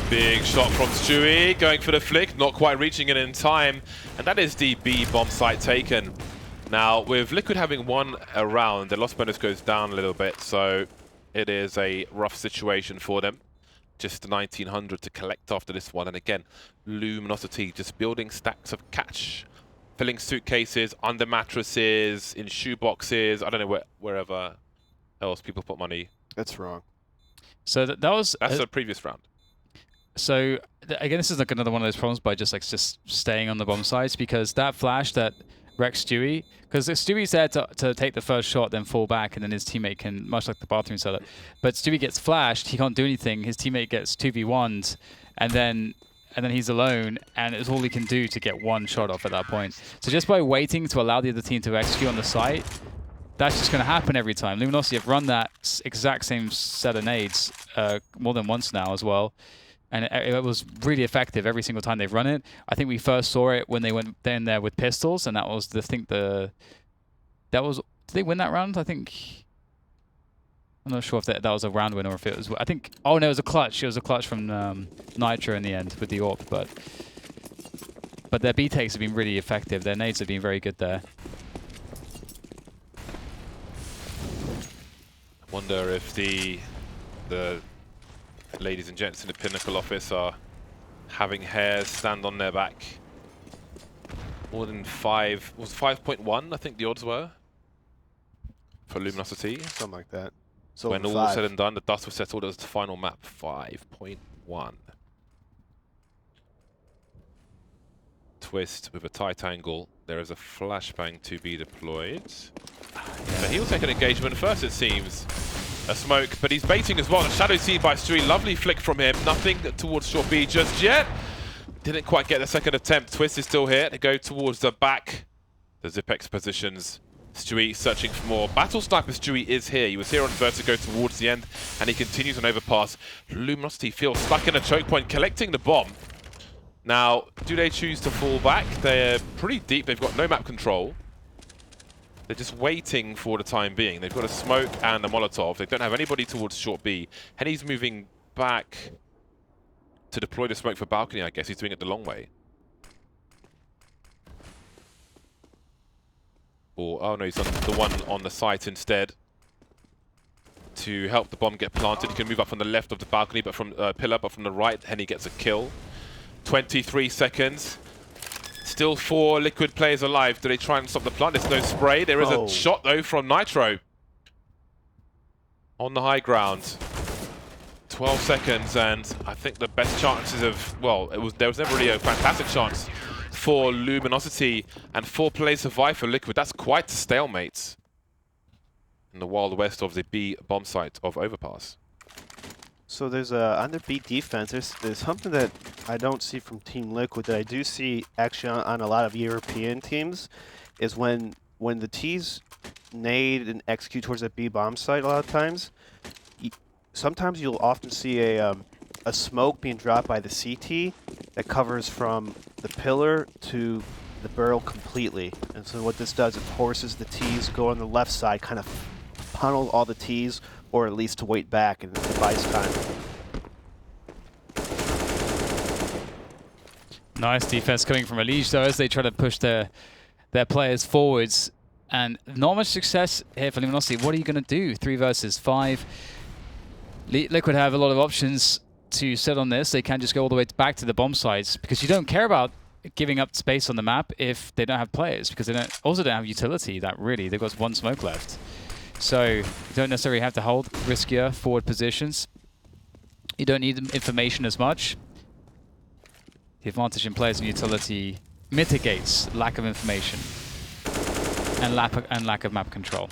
[SPEAKER 1] Big shot from Stewie, going for the flick, not quite reaching it in time. And that is the B bomb site taken. Now, with Liquid having won a round, their loss bonus goes down a little bit, so it is a rough situation for them. Just 1900 to collect after this one. And again, Luminosity just building stacks of cash, filling suitcases, under mattresses, in shoe boxes. I don't know wherever else people put money.
[SPEAKER 2] That's wrong.
[SPEAKER 3] So that's
[SPEAKER 1] the previous round.
[SPEAKER 3] So again, this is like another one of those problems by just staying on the bomb sites, because that flash that wrecks Stewie, because Stewie's there to take the first shot, then fall back, and then his teammate can, much like the bathroom setup. But Stewie gets flashed, he can't do anything. His teammate gets 2v1'd, and then he's alone, and it's all he can do to get one shot off at that point. So just by waiting to allow the other team to execute on the site, that's just going to happen every time. Luminosity have run that exact same set of nades more than once now as well. And it was really effective every single time they've run it. I think we first saw it when they went in there with pistols, and that was did they win that round? I think, I'm not sure if that was a round win or if it was, I think, oh no, it was a clutch. It was a clutch from Nitro in the end with the AWP, but their B takes have been really effective. Their nades have been very good there.
[SPEAKER 1] I wonder if the ladies and gents in the Pinnacle office are having hairs stand on their back. More than 5, was 5.1, I think the odds were, for Luminosity.
[SPEAKER 2] Something like that. So
[SPEAKER 1] When all was said and done, the dust was settled as the final map, 5.1. Twist with a tight angle. There is a flashbang to be deployed. So he'll take an engagement first, it seems. A smoke, but he's baiting as well. A shadow seed by Stewie. Lovely flick from him. Nothing towards short B just yet. Didn't quite get the second attempt. Twist is still here to go towards the back. The Zipex positions. Stewie searching for more. Battle Sniper Stewie is here. He was here on Vertigo towards the end, and he continues on Overpass. Luminosity feels stuck in a choke point, collecting the bomb. Now, do they choose to fall back? They're pretty deep. They've got no map control. They're just waiting for the time being. They've got a smoke and a Molotov. They don't have anybody towards short B. Henny's moving back to deploy the smoke for balcony, I guess. He's doing it the long way. Or, oh no, he's on the one on the site instead. To help the bomb get planted, he can move up from the left of the balcony, but from pillar, but from the right, Henny gets a kill. 23 seconds. Still 4 Liquid players alive. Do they try and stop the plant? There's no spray. There is a shot, though, from Nitro. On the high ground. 12 seconds, and I think the best chances of... Well, there was never really a fantastic chance for Luminosity, and 4 players survive for Liquid. That's quite a stalemate in the wild west of the B bomb site of Overpass.
[SPEAKER 2] So there's on the B defense, there's something that I don't see from Team Liquid that I do see actually on a lot of European teams, is when the T's nade and execute towards that B bomb site a lot of times, sometimes you'll often see a smoke being dropped by the CT that covers from the pillar to the barrel completely. And so what this does, it forces the T's go on the left side, kind of funnel all the T's, or at least to wait back and buys time.
[SPEAKER 3] Nice defense coming from Elige though, as they try to push their players forwards. And not much success here for Luminosity. What are you going to do? 3 versus 5. Liquid have a lot of options to set on this. They can just go all the way back to the bomb sites, because you don't care about giving up space on the map if they don't have players, because they also don't have utility that really. They've got 1 smoke left. So you don't necessarily have to hold riskier forward positions. You don't need information as much. The advantage in players and utility mitigates lack of information and lack of map control.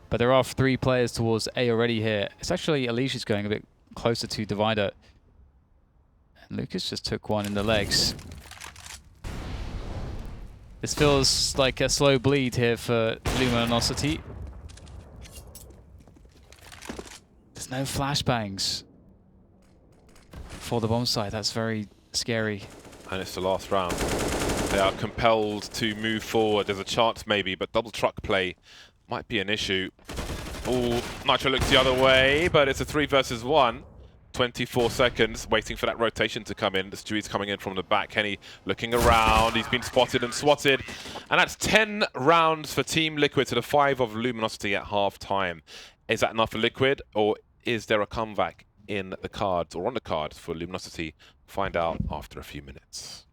[SPEAKER 3] But there are 3 players towards A already here. It's actually Alicia's going a bit closer to Divider. And Lucas just took 1 in the legs. This feels like a slow bleed here for Luminosity. There's no flashbangs for the bomb site. That's very scary.
[SPEAKER 1] And it's the last round. They are compelled to move forward. There's a chance maybe, but double truck play might be an issue. Oh, Nitro looks the other way, but it's a 3 versus 1. 24 seconds, waiting for that rotation to come in. The Stewie's coming in from the back. Henny looking around. He's been spotted and swatted. And that's 10 rounds for Team Liquid to the 5 of Luminosity at half-time. Is that enough for Liquid, or is there a comeback in the cards, or on the cards for Luminosity? Find out after a few minutes.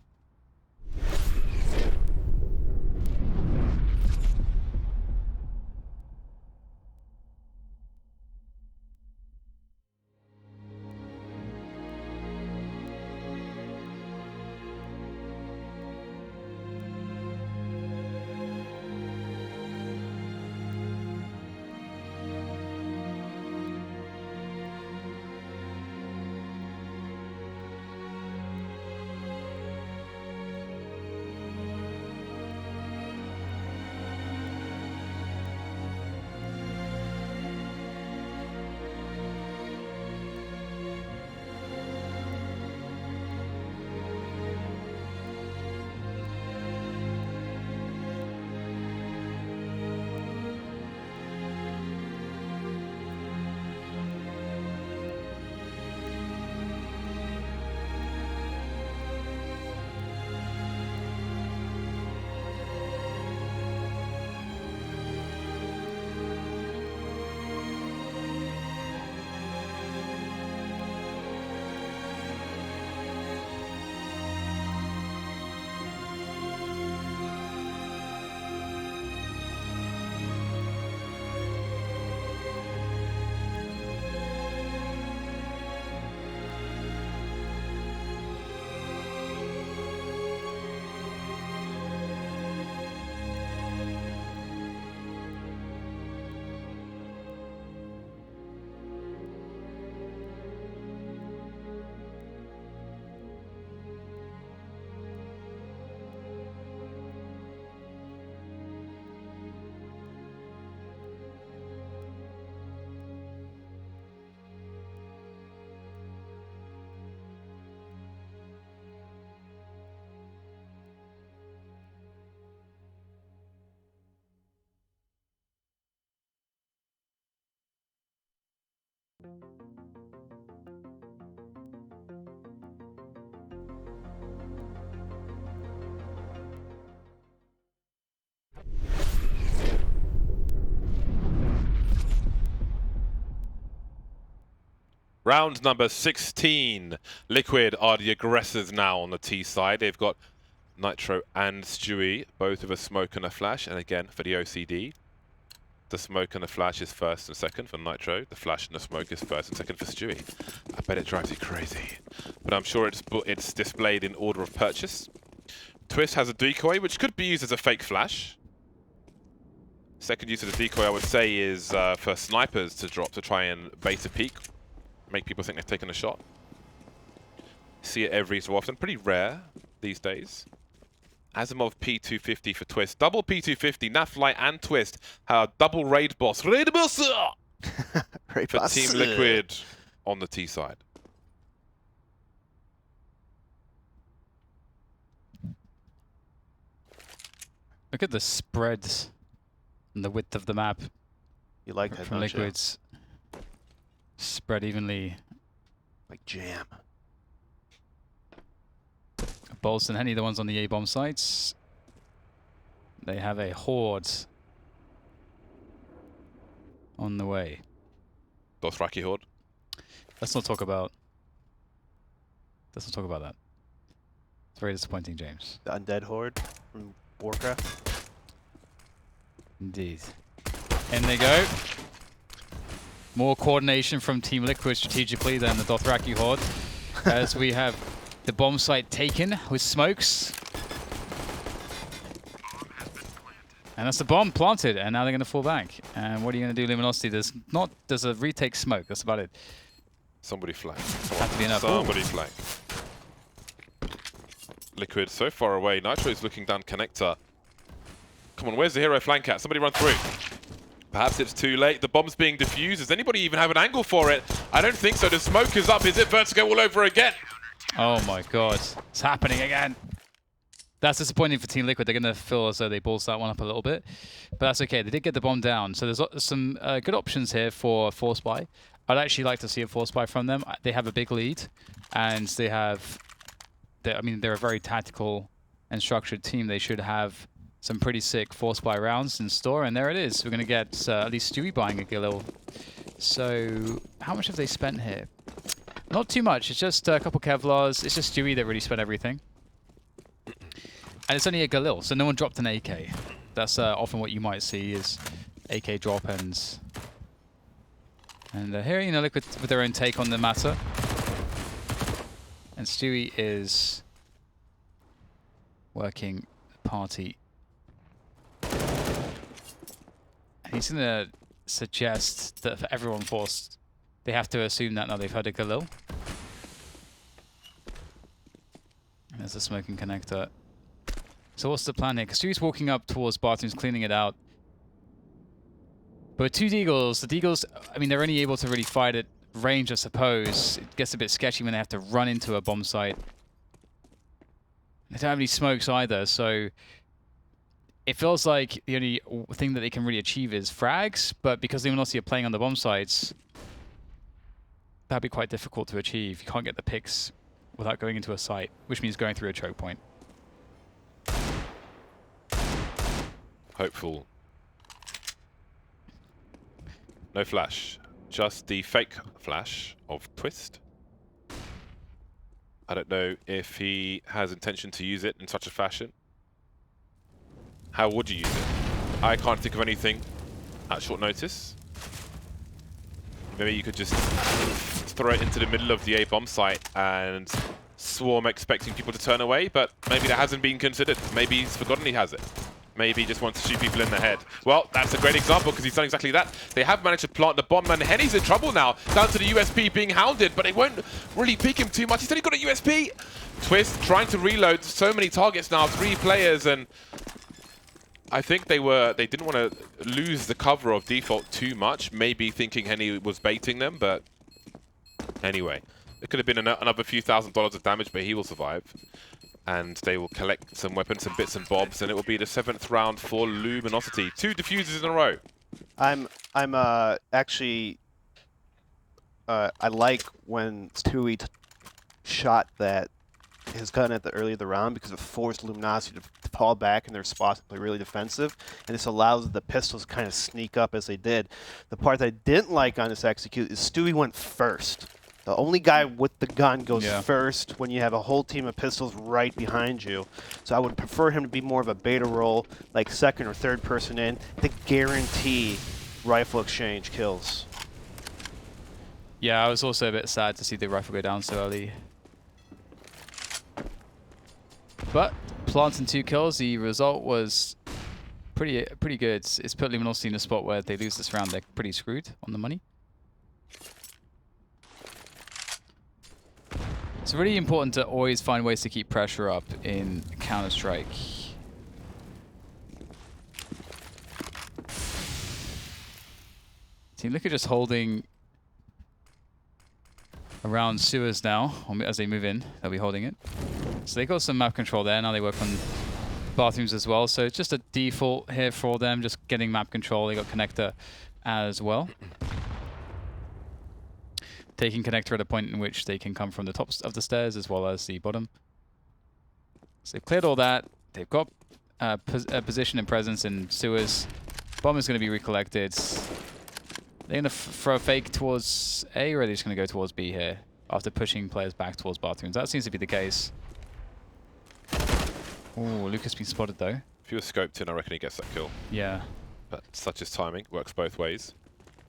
[SPEAKER 1] Round number 16. Liquid are the aggressors now on the T side. They've got Nitro and Stewie, both with a smoke and a flash. And again, for the OCD, the smoke and the flash is first and second for Nitro. The flash and the smoke is first and second for Stewie. I bet it drives you crazy. But I'm sure it's displayed in order of purchase. Twist has a decoy, which could be used as a fake flash. Second use of the decoy, I would say, is for snipers to drop to try and bait a peek. Make people think they've taken a shot. See it every so often. Pretty rare these days. Asimov P250 for Twist. Double P250, Naflight and Twist. Double Raid Boss. Raid Boss!
[SPEAKER 2] Raid
[SPEAKER 1] For
[SPEAKER 2] Boss.
[SPEAKER 1] Team Liquid on the T side.
[SPEAKER 3] Look at the spreads and the width of the map
[SPEAKER 2] You like that,
[SPEAKER 3] from
[SPEAKER 2] don't you?
[SPEAKER 3] Liquids. Spread evenly.
[SPEAKER 2] Like jam.
[SPEAKER 3] Bolts and Henny, the ones on the A-bomb sites. They have a horde on the way.
[SPEAKER 1] Dothraki Horde.
[SPEAKER 3] Let's not talk about that. It's very disappointing, James.
[SPEAKER 2] The Undead Horde from Warcraft.
[SPEAKER 3] Indeed. In they go. More coordination from Team Liquid strategically than the Dothraki Horde. As we have the bomb site taken with smokes. And that's the bomb planted, and now they're going to fall back. And what are you going to do, Luminosity? There's a retake smoke. That's about it.
[SPEAKER 1] Somebody flag.
[SPEAKER 3] Have to be enough.
[SPEAKER 1] Somebody flag. Liquid so far away. Nitro is looking down connector. Come on, where's the hero flank at? Somebody run through. Perhaps it's too late. The bomb's being defused. Does anybody even have an angle for it? I don't think so. The smoke is up. Is it Vertigo all over again?
[SPEAKER 3] Oh my god. It's happening again. That's disappointing for Team Liquid. They're going to feel as though they balls that one up a little bit. But that's okay. They did get the bomb down. So there's some good options here for Force Buy. I'd actually like to see a Force Buy from them. They have a big lead. And they have... I mean, they're a very tactical and structured team. They should have some pretty sick Force Buy rounds in store. And there it is. We're going to get at least Stewie buying a Galil. So how much have they spent here? Not too much. It's just a couple Kevlars. It's just Stewie that really spent everything. And it's only a Galil, so no one dropped an AK. That's often what you might see is AK drop ends. And here, you know, Liquid with their own take on the matter. And Stewie is working the party. And he's going to suggest that for everyone forced, they have to assume that now they've heard a Galil. And there's a smoking connector. So what's the plan here? Because Stewie's walking up towards bathrooms, cleaning it out. But with two Deagles, the Deagles, I mean, they're only able to really fight at range, I suppose. It gets a bit sketchy when they have to run into a bomb site. They don't have any smokes either, so it feels like the only thing that they can really achieve is frags, but because the Luminosity are playing on the bomb sites, that'd be quite difficult to achieve. You can't get the picks without going into a site, which means going through a choke point.
[SPEAKER 1] Hopeful. No flash. Just the fake flash of Twist. I don't know if he has intention to use it in such a fashion. How would you use it? I can't think of anything at short notice. Maybe you could just throw it into the middle of the A bomb site and swarm expecting people to turn away, but maybe that hasn't been considered. Maybe he's forgotten he has it. Maybe he just wants to shoot people in the head. Well, that's a great example because he's done exactly that. They have managed to plant the bomb, and Henny's in trouble now, down to the USP being hounded, but it won't really pick him too much. He's only got a USP. Twist trying to reload so many targets now, 3 players, and I think they didn't want to lose the cover of default too much, maybe thinking Henny was baiting them, but anyway. It could have been another few $1,000s of damage, but he will survive. And they will collect some weapons, some bits and bobs, and it will be the 7th round for Luminosity. 2 diffusers in a row.
[SPEAKER 2] I'm actually I like when Stewie shot his gun at the early of the round because it forced Luminosity to fall back in their spots and play really defensive, and this allows the pistols to kind of sneak up as they did. The part that I didn't like on this execute is Stewie went first. The only guy with the gun goes first when you have a whole team of pistols right behind you. So I would prefer him to be more of a beta role, like second or third person in, to guarantee rifle exchange kills.
[SPEAKER 3] Yeah, I was also a bit sad to see the rifle go down so early. But planting 2 kills, the result was pretty good. It's put Luminosity in a spot where if they lose this round, they're pretty screwed on the money. It's really important to always find ways to keep pressure up in Counter-Strike. Team Liquid just holding around sewers now as they move in. They'll be holding it. So they got some map control there. Now they work on bathrooms as well. So it's just a default here for them, just getting map control. They got connector as well. Taking connector at a point in which they can come from the top of the stairs as well as the bottom. So they've cleared all that. They've got a position and presence in sewers. Bomb is going to be recollected. They're going to throw a fake towards A, or are they just going to go towards B here after pushing players back towards bathrooms? That seems to be the case. Oh, Lucas been spotted though.
[SPEAKER 1] If he was scoped in, I reckon he gets that kill.
[SPEAKER 3] Yeah.
[SPEAKER 1] But such is timing. Works both ways.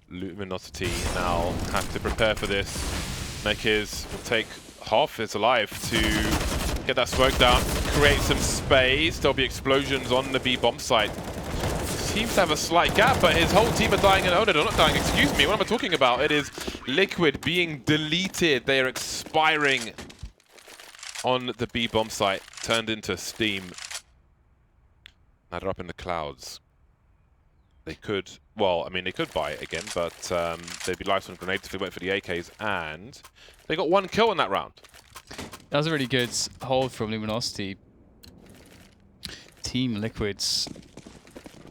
[SPEAKER 1] Luminosity now have to prepare for this. Nekiz will take half his alive to get that smoke down, create some space. There'll be explosions on the B bomb site. Seems to have a slight gap, but his whole team are dying. And oh no, they're not dying. Excuse me. What am I talking about? It is Liquid being deleted. They are expiring on the B bomb site, turned into steam. Now they're up in the clouds. They could, well, I mean, they could buy it again, but they'd be live on grenades if they went for the AKs, and they got 1 kill in that round.
[SPEAKER 3] That was a really good hold from Luminosity. Team Liquid's,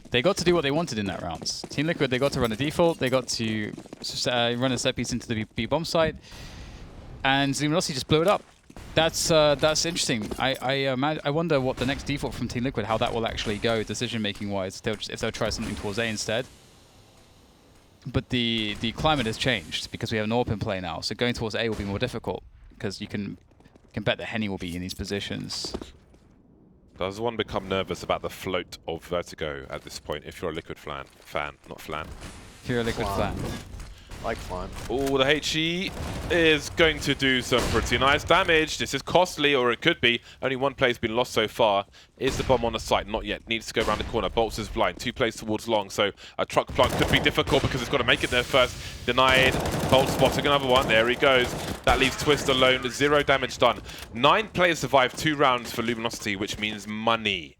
[SPEAKER 3] they got to do what they wanted in that round. Team Liquid, they got to run a default, they got to run a set piece into the B bomb site, and Luminosity just blew it up. That's interesting. I wonder what the next default from Team Liquid, how that will actually go decision-making wise. If they'll try something towards A instead. But the climate has changed because we have an AWP in play now. So going towards A will be more difficult because you can bet that Henny will be in these positions.
[SPEAKER 1] Does one become nervous about the float of Vertigo at this point if you're a Liquid fan, not Flan?
[SPEAKER 3] If you're a Liquid fan.
[SPEAKER 2] Like fun.
[SPEAKER 1] Oh, the HE is going to do some pretty nice damage. This is costly, or it could be. Only 1 play's been lost so far. Is the bomb on the site? Not yet. Needs to go around the corner. Bolts is blind. 2 plays towards long, so a truck plant could be difficult because it's got to make it there first. Denied. Bolt spotting another one. There he goes. That leaves Twist alone. 0 damage done. 9 players survived 2 rounds for Luminosity, which means money.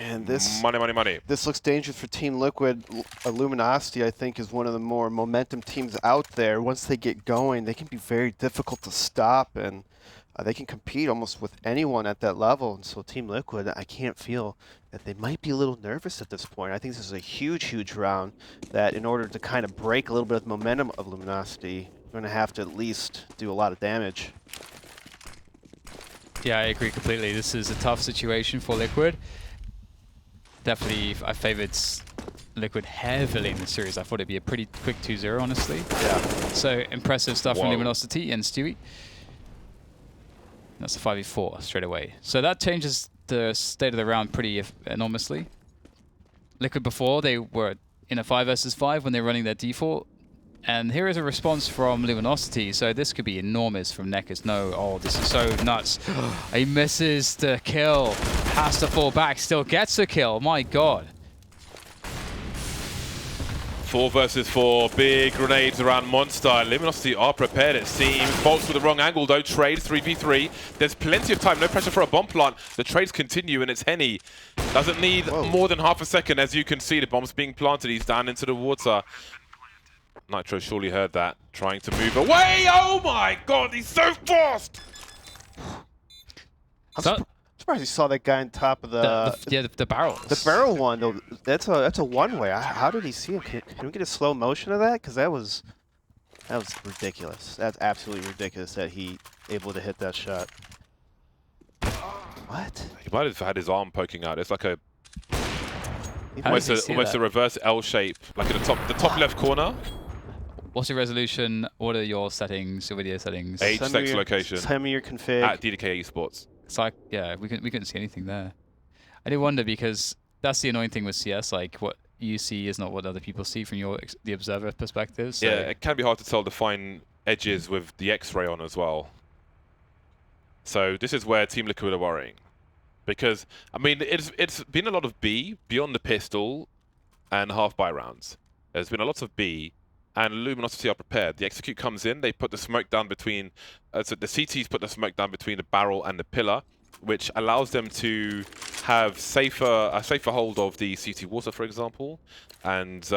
[SPEAKER 2] And this
[SPEAKER 1] money.
[SPEAKER 2] This looks dangerous for Team Liquid. Luminosity, I think, is one of the more momentum teams out there. Once they get going, they can be very difficult to stop, and they can compete almost with anyone at that level. And so Team Liquid, I can't feel that they might be a little nervous at this point. I think this is a huge round that in order to kind of break a little bit of the momentum of Luminosity, you're going to have to at least do a lot of damage.
[SPEAKER 3] Yeah, I agree completely. This is a tough situation for Liquid. Definitely, I favoured Liquid heavily in the series. I thought it'd be a pretty quick 2-0, honestly.
[SPEAKER 2] Yeah.
[SPEAKER 3] So impressive stuff from Luminosity and Stewie. That's a 5v4 straight away. So that changes the state of the round pretty enormously. Liquid before, they were in a 5 versus 5 when they were running their default. And here is a response from Luminosity. So this could be enormous from Nekiz. No, oh, this is so nuts. He misses the kill. Has to fall back. Still gets a kill. My God.
[SPEAKER 1] 4 versus 4. Big grenades around Monster. Luminosity are prepared, it seems. Bolts with the wrong angle, though. Trades 3v3. There's plenty of time. No pressure for a bomb plant. The trades continue, and it's Henny. Doesn't need more than half a second. As you can see, the bomb's being planted. He's down into the water. Nitro surely heard that, trying to move away. Oh my God, he's so fast!
[SPEAKER 2] I'm surprised you saw that guy on top of
[SPEAKER 3] the barrels.
[SPEAKER 2] The barrel one, though. That's a one-way. How did he see him? Can we get a slow motion of that? Because that was That was ridiculous. That's absolutely ridiculous that he able to hit that shot. What?
[SPEAKER 1] He might have had his arm poking out. It's like a
[SPEAKER 3] How does he see
[SPEAKER 1] almost
[SPEAKER 3] that?
[SPEAKER 1] a reverse L shape, like in the top left corner.
[SPEAKER 3] What's your resolution? What are your settings, your video settings?
[SPEAKER 1] Age, sex, location.
[SPEAKER 2] Tell me your config.
[SPEAKER 1] At DDK Esports.
[SPEAKER 3] It's like, yeah, we couldn't see anything there. I did wonder because that's the annoying thing with CS. Like what you see is not what other people see from the observer perspective. So.
[SPEAKER 1] Yeah, it can be hard to tell the fine edges with the X-ray on as well. So this is where Team Liquid are worrying, because I mean it's been a lot of B beyond the pistol and half-buy rounds. There's been a lot of B, and Luminosity are prepared. The execute comes in, they put the smoke down between, so the CTs put the smoke down between the barrel and the pillar, which allows them to have a safer hold of the CT water, for example, and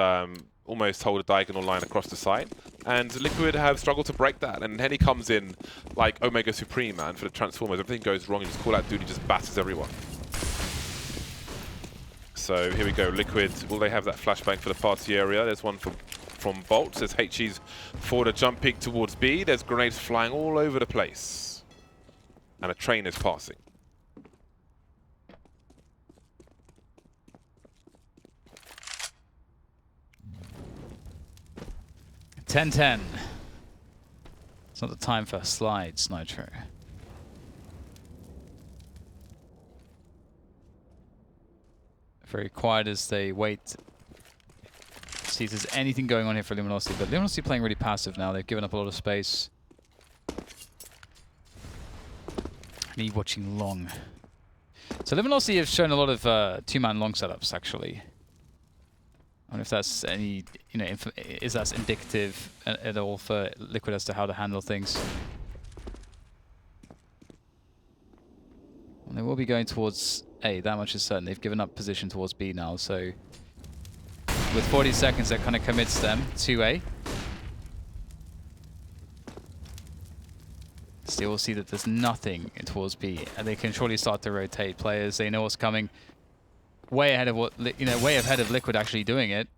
[SPEAKER 1] almost hold a diagonal line across the site. And Liquid have struggled to break that. And Henny comes in like Omega Supreme, man, for the Transformers. Everything goes wrong, you just call out dude, he just batters everyone. So here we go, Liquid, will they have that flashbang for the party area? There's one from Bolt, says HE's forward a jump peak towards B. There's grenades flying all over the place. And a train is passing.
[SPEAKER 3] $10-10. It's not the time for slides, Nitro. Very quiet as they wait. See if there's anything going on here for Luminosity, but Luminosity playing really passive now. They've given up a lot of space. Me watching long. So Luminosity have shown a lot of two-man long setups, actually. I wonder if that's any, is that indicative at all for Liquid as to how to handle things. And they will be going towards A, that much is certain. They've given up position towards B now, so with 40 seconds that kind of commits them to A. Still will see that there's nothing towards B, and they can surely start to rotate players. They know what's coming. Way ahead of way ahead of Liquid actually doing it.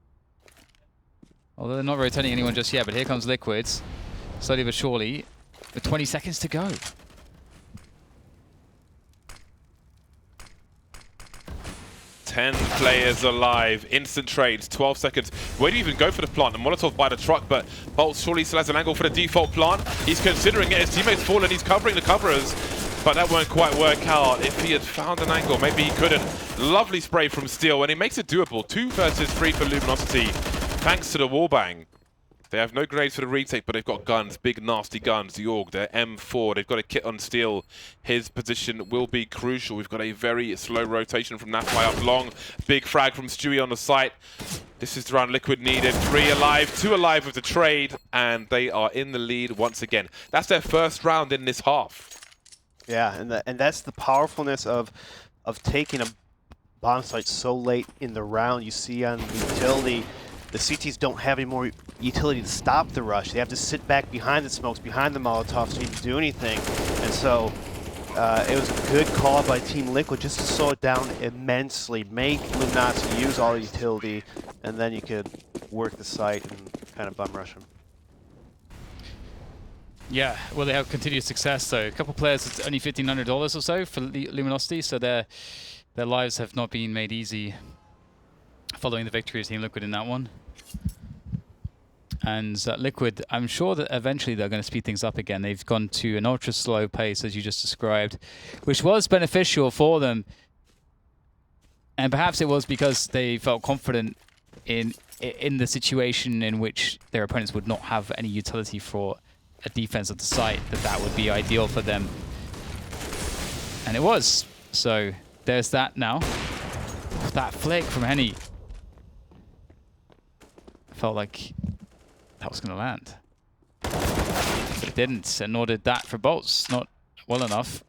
[SPEAKER 3] Although they're not rotating anyone just yet, but here comes Liquid, slowly but surely, with 20 seconds to go.
[SPEAKER 1] Ten players alive, instant trades, 12 seconds. Where do you even go for the plant? The Molotov by the truck, but Bolt surely still has an angle for the default plant. He's considering it, his teammate's fallen, he's covering the coverers. But that won't quite work out. If he had found an angle, maybe he couldn't. Lovely spray from Steel, and he makes it doable. 2 versus 3 for Luminosity, thanks to the wallbang. They have no grenades for the retake, but they've got guns, big nasty guns. The Org, their M4, they've got a kit on Steel. His position will be crucial. We've got a very slow rotation from Nafai up long. Big frag from Stewie on the site. This is the round Liquid needed. 3 alive, 2 alive with the trade, and they are in the lead once again. That's their first round in this half.
[SPEAKER 2] Yeah, and that's the powerfulness of taking a bomb site so late in the round. You see on the utility, the CTs don't have any more utility to stop the rush. They have to sit back behind the smokes, behind the Molotovs to even do anything. And so it was a good call by Team Liquid just to slow it down immensely, make Luminosity use all the utility, and then you could work the site and kind of bum rush them.
[SPEAKER 3] Yeah, well, they have continued success, though. A couple players, it's only $1,500 or so for Luminosity, so their lives have not been made easy following the victory of Team Liquid in that one. And Liquid, I'm sure that eventually they're going to speed things up again. They've gone to an ultra-slow pace, as you just described, which was beneficial for them. And perhaps it was because they felt confident in the situation in which their opponents would not have any utility for a defense of the site, that would be ideal for them. And it was. So there's that now. Oh, that flick from Henny. Felt like that was going to land. But it didn't, and nor did that for Bolts. Not well enough.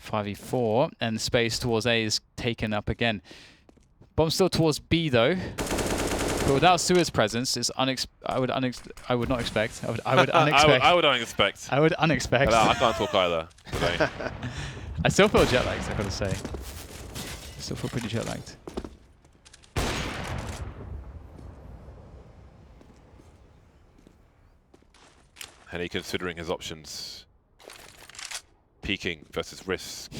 [SPEAKER 3] 5v4, and space towards A is taken up again. Bomb still towards B though. But without Sua's presence, it's I would not expect. I would unexpect.
[SPEAKER 1] I would unexpect.
[SPEAKER 3] I would unexpect.
[SPEAKER 1] I can't talk either today.
[SPEAKER 3] I still feel jet lagged, I've got to say. I still feel pretty jet lagged.
[SPEAKER 1] Henny considering his options. Peeking versus risk.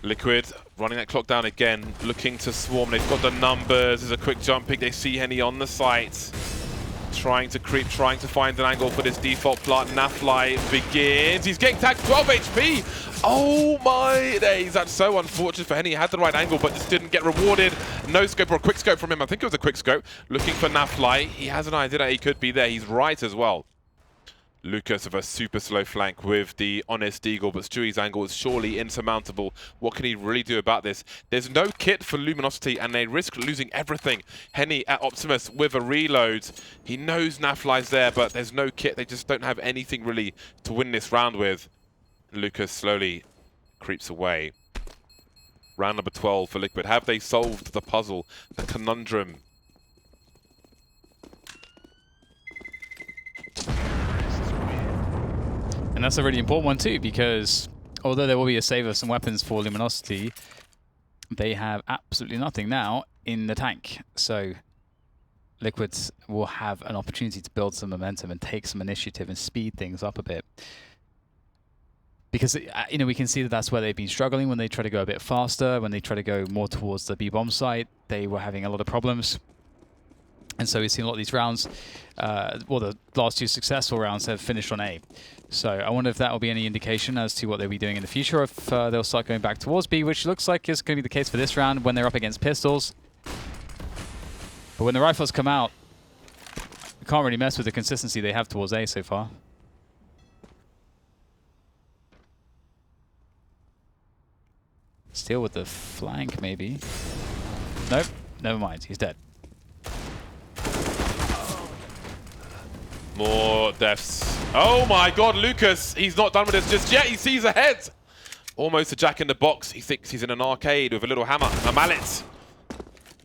[SPEAKER 1] Liquid running that clock down again, looking to swarm. They've got the numbers. There's a quick jump pick. They see Henny on the site. Trying to creep, trying to find an angle for this default plant. Nafly begins. He's getting tagged 12 HP. Oh my days. That's so unfortunate for Henny. He had the right angle, but just didn't get rewarded. No scope or a quick scope from him. I think it was a quick scope. Looking for Nafly. He has an idea that he could be there. He's right as well. Lucas with a super slow flank with the Honest Eagle, but Stewie's angle is surely insurmountable. What can he really do about this? There's no kit for Luminosity, and they risk losing everything. Henny at Optimus with a reload. He knows Nafly's there, but there's no kit. They just don't have anything really to win this round with. Lucas slowly creeps away. Round number 12 for Liquid. Have they solved the puzzle, the conundrum?
[SPEAKER 3] And that's a really important one too, because although there will be a save of some weapons for Luminosity, they have absolutely nothing now in the tank. So Liquids will have an opportunity to build some momentum and take some initiative and speed things up a bit. Because, you know, we can see that that's where they've been struggling when they try to go a bit faster, when they try to go more towards the B-bomb site. They were having a lot of problems. And so we've seen a lot of these rounds, well, the last two successful rounds have finished on A. So I wonder if that will be any indication as to what they'll be doing in the future, if they'll start going back towards B, which looks like is going to be the case for this round when they're up against pistols. But when the rifles come out, you can't really mess with the consistency they have towards A so far. Still with the flank, maybe. Nope, never mind, he's dead.
[SPEAKER 1] More deaths. Oh my god, Lucas, he's not done with this just yet. He sees ahead. Almost a jack in the box. He thinks he's in an arcade with a little hammer, a mallet.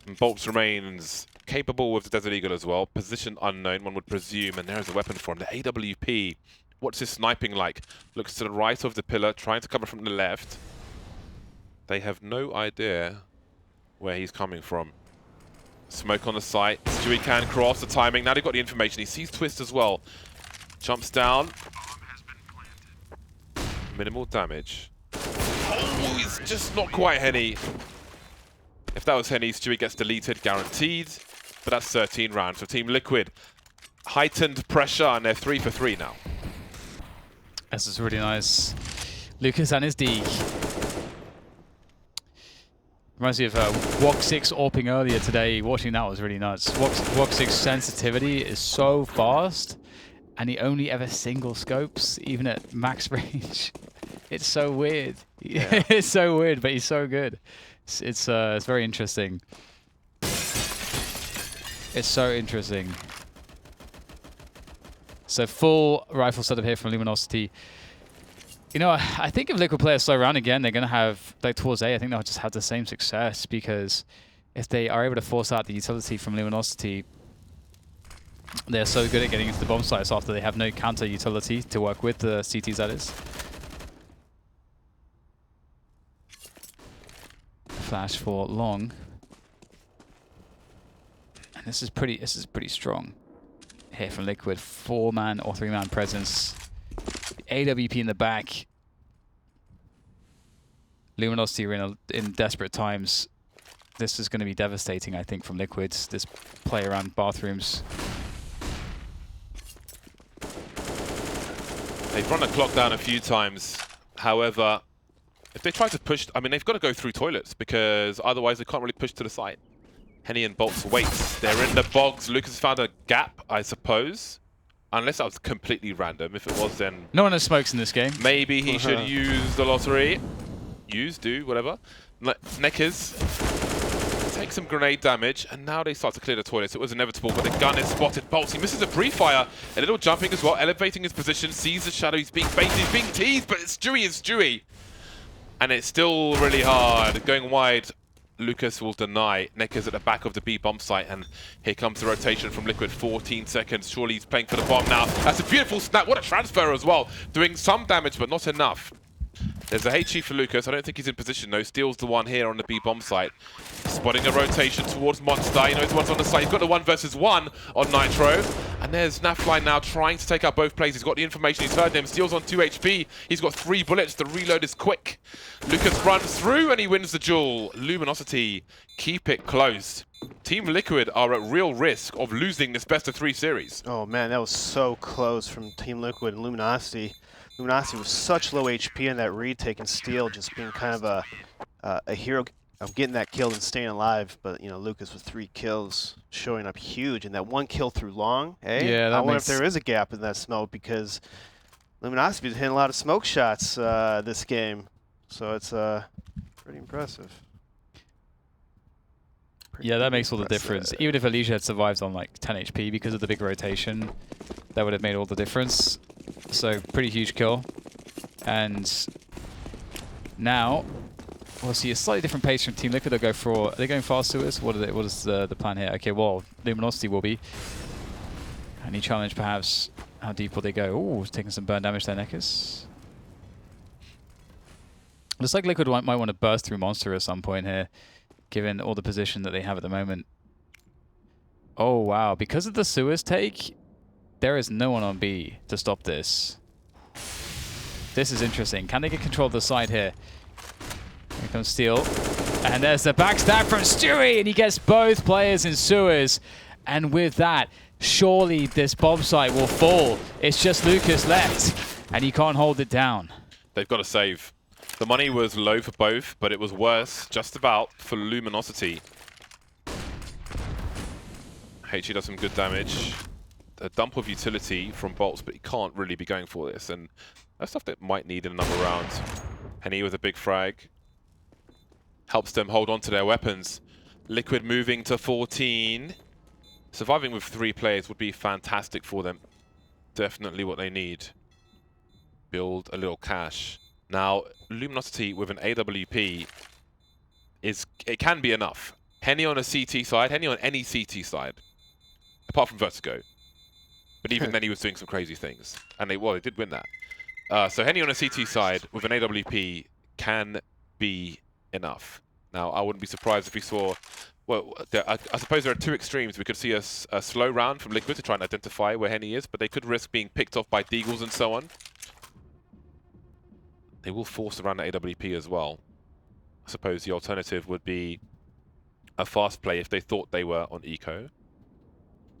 [SPEAKER 1] And Bolts remains capable with the Desert Eagle as well. Position unknown, one would presume, and there is a weapon for him. The AWP. What's his sniping like? Looks to the right of the pillar, trying to cover from the left. They have no idea where he's coming from. Smoke on the site. Stewie can cross the timing. Now they've got the information. He sees Twist as well. Jumps down. Minimal damage. Oh, he's just not quite Henny. If that was Henny, Stewie gets deleted, guaranteed. But that's 13 rounds for Team Liquid. Heightened pressure, and they're 3 for 3 now.
[SPEAKER 3] This is really nice. Lucas and his D. Reminds me of WOC 6 AWPing earlier today. Watching that was really nuts. WOC 6 sensitivity is so fast, and he only ever single scopes, even at max range. It's so weird. Yeah. It's so weird, but he's so good. It's very interesting. It's so interesting. So full rifle setup here from Luminosity. You know, I think if Liquid play a slow round again, they're going to have, like towards A, I think they'll just have the same success, because if they are able to force out the utility from Luminosity, they're so good at getting into the bomb sites after they have no counter utility to work with, the CTs that is. Flash for long. And this is pretty strong here from Liquid. 4-man or 3-man presence. AWP in the back. Luminosity are in desperate times. This is going to be devastating, I think, from Liquids. This play around bathrooms.
[SPEAKER 1] They've run the clock down a few times. However, if they try to push, I mean, they've got to go through toilets, because otherwise they can't really push to the site. Henny and Bolts wait. They're in the bogs. Lucas found a gap, I suppose. Unless that was completely random. If it was, then...
[SPEAKER 3] No one has smokes in this game.
[SPEAKER 1] Maybe he should use the lottery. Use, do, whatever. Neckers take some grenade damage, and now they start to clear the toilets. It was inevitable, but the gun is spotted. Bolts, he misses a pre-fire. A little jumping as well, elevating his position, sees the shadow. He's being baited, he's being teased, but it's Stewie. And it's still really hard. Going wide, Lucas will deny. Neckers at the back of the B bomb site, and here comes the rotation from Liquid. 14 seconds. Surely he's playing for the bomb now. That's a beautiful snap. What a transfer as well. Doing some damage, but not enough. There's a HE for Lucas. I don't think he's in position though. Steals the one here on the B bomb site. Spotting a rotation towards Monster. You know, the one's on the site. He's got the 1 versus 1 on Nitro. And there's Nafline now trying to take out both plays. He's got the information, he's heard them, steals on 2 HP. He's got 3 bullets, the reload is quick. Lucas runs through and he wins the duel. Luminosity keep it close. Team Liquid are at real risk of losing this best of 3 series.
[SPEAKER 2] Oh man, that was so close from Team Liquid and Luminosity. Luminosity was such low HP in that retake, and Steel just being kind of a hero of getting that kill and staying alive. But you know, Lucas with 3 kills, showing up huge, and that 1 kill through long. Hey,
[SPEAKER 3] Yeah, that
[SPEAKER 2] I wonder
[SPEAKER 3] makes...
[SPEAKER 2] if there is a gap in that smoke, because Luminosity has hitting a lot of smoke shots this game, so it's pretty impressive.
[SPEAKER 3] Yeah, that makes all the difference. Even if Alicia had survived on like 10 HP because of the big rotation, that would have made all the difference. So pretty huge kill. And now we'll see a slightly different pace from Team Liquid. They'll go for, are they going fast sewers? What is the plan here? Okay, well, Luminosity will be. Any challenge perhaps? How deep will they go? Ooh, taking some burn damage there, Nekkers. Looks like Liquid might want to burst through Monster at some point here, given all the position that they have at the moment. Oh, wow. Because of the sewers take, there is no one on B to stop this. This is interesting. Can they get control of the side here? Here comes Steel. And there's the backstab from Stewie, and he gets both players in sewers. And with that, surely this bomb site will fall. It's just Lucas left, and he can't hold it down.
[SPEAKER 1] They've got to save. The money was low for both, but it was worse just about for Luminosity. HE does some good damage. A dump of utility from bolts, but he can't really be going for this. And that's stuff that might need in another round. Henny with a big frag. Helps them hold on to their weapons. Liquid moving to 14. Surviving with 3 players would be fantastic for them. Definitely what they need. Build a little cash. Now, Luminosity with an AWP it can be enough. Henny on a CT side, Henny on any CT side, apart from Vertigo. But even then he was doing some crazy things. And they did win that. So Henny on a CT side with an AWP can be enough. Now, I wouldn't be surprised if we saw, well, I suppose there are 2 extremes. We could see a slow round from Liquid to try and identify where Henny is, but they could risk being picked off by Deagles and so on. They will force around the AWP as well. I suppose the alternative would be a fast play if they thought they were on eco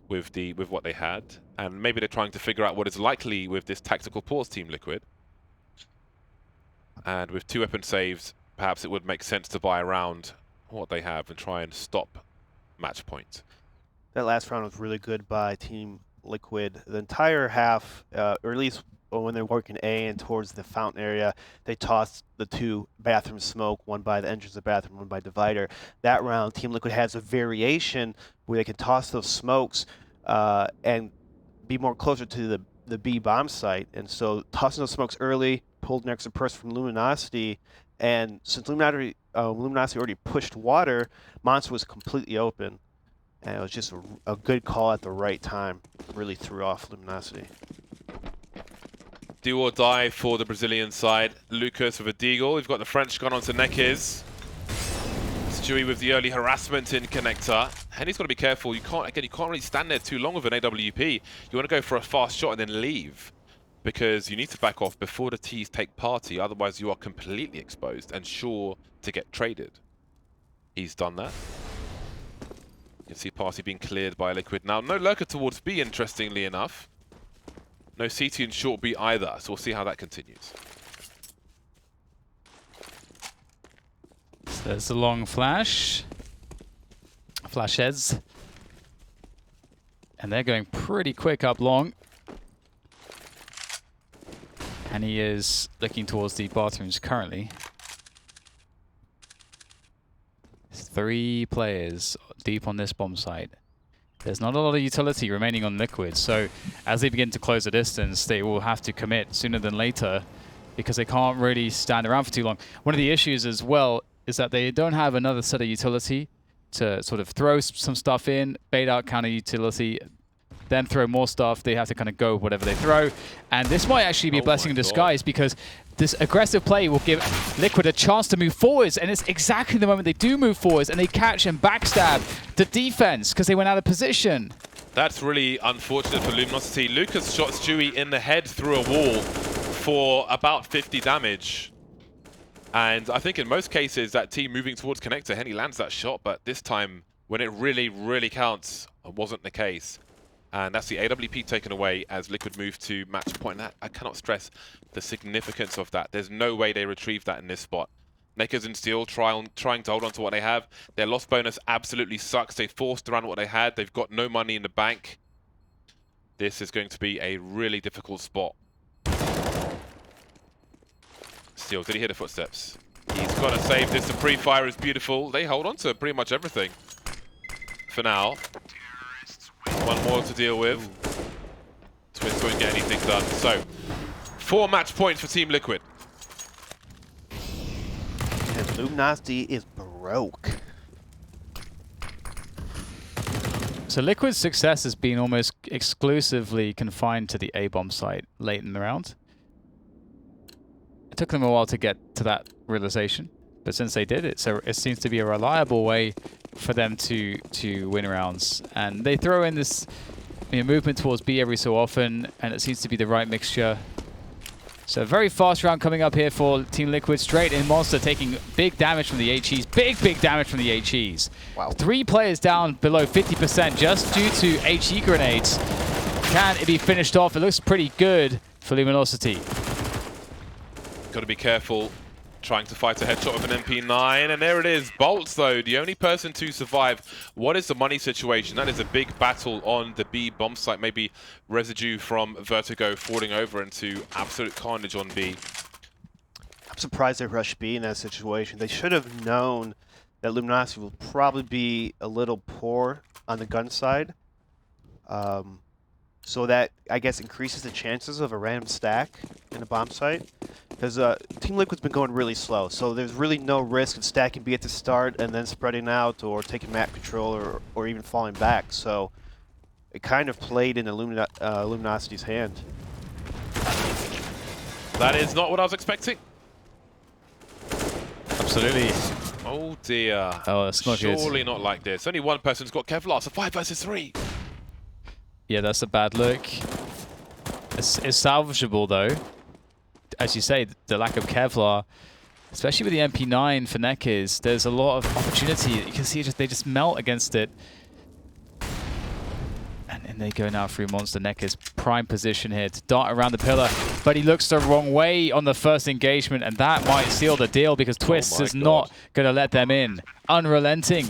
[SPEAKER 1] with what they had, and maybe they're trying to figure out what is likely with this tactical pause Team Liquid. And with 2 weapon saves, perhaps it would make sense to buy around what they have and try and stop match point.
[SPEAKER 2] That last round was really good by Team Liquid. The entire half, or at least when they're working A and towards the fountain area, they tossed the 2 bathroom smoke, one by the entrance of the bathroom, one by divider. That round, Team Liquid has a variation where they can toss those smokes and be more closer to the B bomb site. And so tossing those smokes early, pulled an extra person from Luminosity, and since Luminosity already pushed water, Monster was completely open. And it was just a good call at the right time. Really threw off Luminosity.
[SPEAKER 1] Do or die for the Brazilian side. Lucas with a deagle. We've got the French gun onto Nekkers. Stewie with the early harassment in connector. Henny's got to be careful. You can't really stand there too long with an AWP. You want to go for a fast shot and then leave, because you need to back off before the T's take party. Otherwise, you are completely exposed and sure to get traded. He's done that. You can see party being cleared by Liquid. Now, no lurker towards B, interestingly enough. No CT and short B either, so we'll see how that continues.
[SPEAKER 3] So there's a long flash. Flash heads. And they're going pretty quick up long. And he is looking towards the bathrooms currently. 3 players deep on this bomb site. There's not a lot of utility remaining on Liquid, so as they begin to close the distance, they will have to commit sooner than later because they can't really stand around for too long. One of the issues as well is that they don't have another set of utility to sort of throw some stuff in, bait out counter utility, then throw more stuff. They have to kind of go whatever they throw. And this might actually be a blessing in disguise because this aggressive play will give Liquid a chance to move forwards, and it's exactly the moment they do move forwards and they catch and backstab the defense because they went out of position.
[SPEAKER 1] That's really unfortunate for Luminosity. Lucas shot Stewie in the head through a wall for about 50 damage. And I think in most cases, that team moving towards connector, Henny lands that shot, but this time, when it really, really counts, it wasn't the case. And that's the AWP taken away as Liquid move to match point. I cannot stress the significance of that. There's no way they retrieve that in this spot. Nakers and Steel trying to hold on to what they have. Their loss bonus absolutely sucks. They forced around what they had. They've got no money in the bank. This is going to be a really difficult spot. Steel, did he hear the footsteps? He's got to save this. The pre-fire is beautiful. They hold on to pretty much everything for now. One more to deal with. Twins won't get anything done. So, 4 match points for Team Liquid.
[SPEAKER 2] And Luminosity is broke.
[SPEAKER 3] So Liquid's success has been almost exclusively confined to the A-bomb site late in the round. It took them a while to get to that realization, but since they did it, so it seems to be a reliable way for them to win rounds. And they throw in this movement towards B every so often, and it seems to be the right mixture. So a very fast round coming up here for Team Liquid. Straight in Monster taking big damage from the HEs. Big damage from the HEs.
[SPEAKER 2] Wow.
[SPEAKER 3] 3 players down below 50% just due to HE grenades. Can it be finished off? It looks pretty good for Luminosity.
[SPEAKER 1] Got to be careful trying to fight a headshot with an MP9, and there it is. Bolts, though, the only person to survive. What is the money situation? That is a big battle on the B bomb site. Maybe residue from Vertigo falling over into absolute carnage on B.
[SPEAKER 2] I'm surprised they rushed B in that situation. They should have known that Luminosity will probably be a little poor on the gun side. So that, I guess, increases the chances of a random stack in a bomb site. Because Team Liquid's been going really slow, so there's really no risk in stacking B at the start and then spreading out or taking map control or even falling back. So it kind of played into Luminosity's hand.
[SPEAKER 1] That is not what I was expecting.
[SPEAKER 3] Absolutely.
[SPEAKER 1] Oh dear.
[SPEAKER 3] Oh, that's not good.
[SPEAKER 1] Surely not like this. Only one person's got Kevlar, so 5 versus 3.
[SPEAKER 3] Yeah, that's a bad look. It's salvageable, though. As you say, the lack of Kevlar, especially with the MP9 for Neckers, there's a lot of opportunity. You can see they just melt against it. And they go now through Monster. Neckers prime position here to dart around the pillar, but he looks the wrong way on the first engagement, and that might seal the deal because Twists is not going to let them in. Unrelenting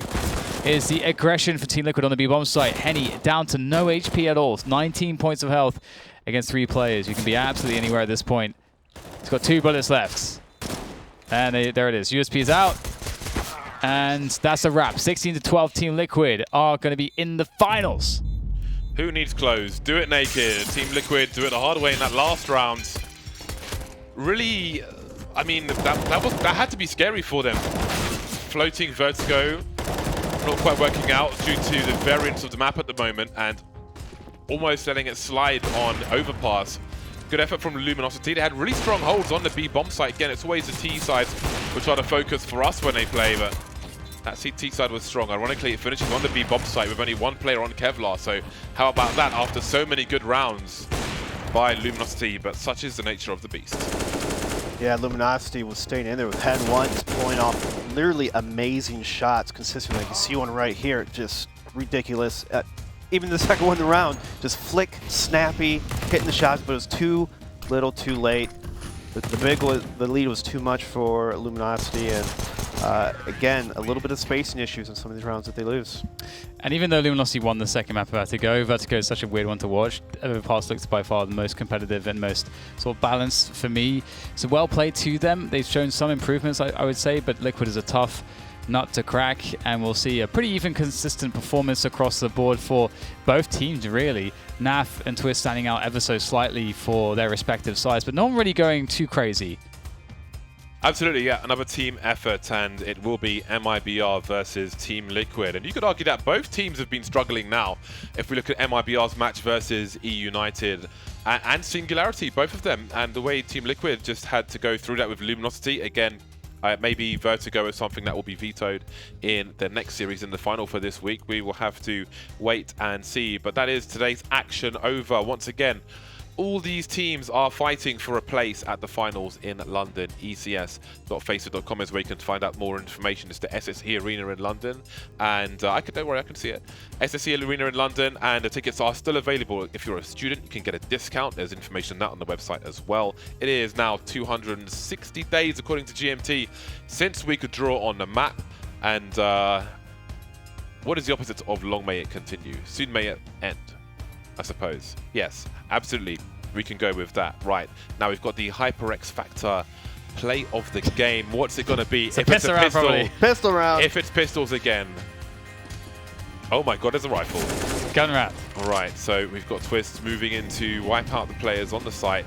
[SPEAKER 3] is the aggression for Team Liquid on the B-bomb site. Henny down to no HP at all. 19 points of health against 3 players. You can be absolutely anywhere at this point. He's got 2 bullets left. And there it is. USP is out. And that's a wrap. 16-12 Team Liquid are going to be in the finals.
[SPEAKER 1] Who needs clothes? Do it naked. Team Liquid do it the hard way in that last round. Really, I mean, that had to be scary for them. Floating Vertigo, not quite working out due to the variance of the map at the moment, and almost letting it slide on Overpass. Good effort from Luminosity. They had really strong holds on the B bomb site. Again, it's always the T side which are the focus for us when they play, but that T side was strong. Ironically, it finishes on the B bomb site with only 1 player on Kevlar. So how about that after so many good rounds by Luminosity? But such is the nature of the beast.
[SPEAKER 2] Yeah, Luminosity was staying in there with Hen 1, just pulling off literally amazing shots consistently. You can see one right here, just ridiculous. Even the second one in the round, just flick, snappy, hitting the shots, but it was too little, too late. The lead was too much for Luminosity, and again, a little bit of spacing issues in some of these rounds that they lose. And
[SPEAKER 3] even though Luminosity won the second map of Vertigo, Vertigo is such a weird one to watch. Overpass looks by far the most competitive and most sort of balanced for me. So well played to them. They've shown some improvements, I would say, but Liquid is a tough nut to crack, and we'll see a pretty even consistent performance across the board for both teams, really. NAF and Twist standing out ever so slightly for their respective sides, but not really going too crazy.
[SPEAKER 1] Absolutely, yeah, another team effort, and it will be MIBR versus Team Liquid. And you could argue that both teams have been struggling now. If we look at MIBR's match versus E United and Singularity, both of them, and the way Team Liquid just had to go through that with Luminosity, again, Maybe Vertigo is something that will be vetoed in the next series in the final for this week. We will have to wait and see. But that is today's action over. Once again, all these teams are fighting for a place at the finals in London. ECS.facebook.com is where you can find out more information. It's the SSE Arena in London, and don't worry, I can see it. SSE Arena in London, and the tickets are still available. If you're a student, you can get a discount. There's information on that on the website as well. It is now 260 days, according to GMT, since we could draw on the map. And what is the opposite of long may it continue? Soon may it end, I suppose. Yes, absolutely. We can go with that. Right. Now we've got the HyperX Factor play of the game. What's it going to be?
[SPEAKER 3] If it's a pistol, probably.
[SPEAKER 2] Pistol round.
[SPEAKER 1] If it's pistols again. Oh my god, there's a rifle.
[SPEAKER 3] Gun round.
[SPEAKER 1] All right, so we've got Twist moving in to wipe out the players on the site.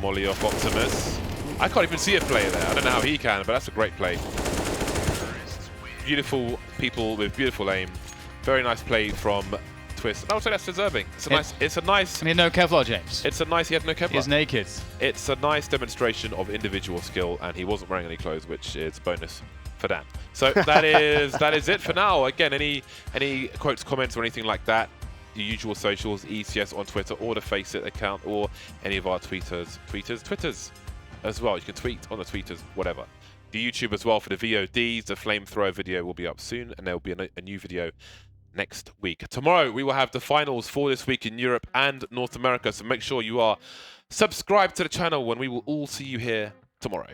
[SPEAKER 1] Molly off Optimus. I can't even see a player there. I don't know how he can, but that's a great play. Beautiful people with beautiful aim. Very nice play from Twist. And I would say that's deserving. It's a nice.
[SPEAKER 3] And he had no Kevlar, James.
[SPEAKER 1] It's a nice. He had no Kevlar.
[SPEAKER 3] He's naked.
[SPEAKER 1] It's a nice demonstration of individual skill, and he wasn't wearing any clothes, which is a bonus for Dan. So that is it for now. Again, any quotes, comments, or anything like that, the usual socials, ECS on Twitter, or the Faceit account, or any of our Twitters as well. You can tweet on the tweeters, whatever. The YouTube as well for the VODs. The flamethrower video will be up soon, and there will be a new video next week. Tomorrow we will have the finals for this week in Europe and North America, so make sure you are subscribed to the channel when we will all see you here tomorrow.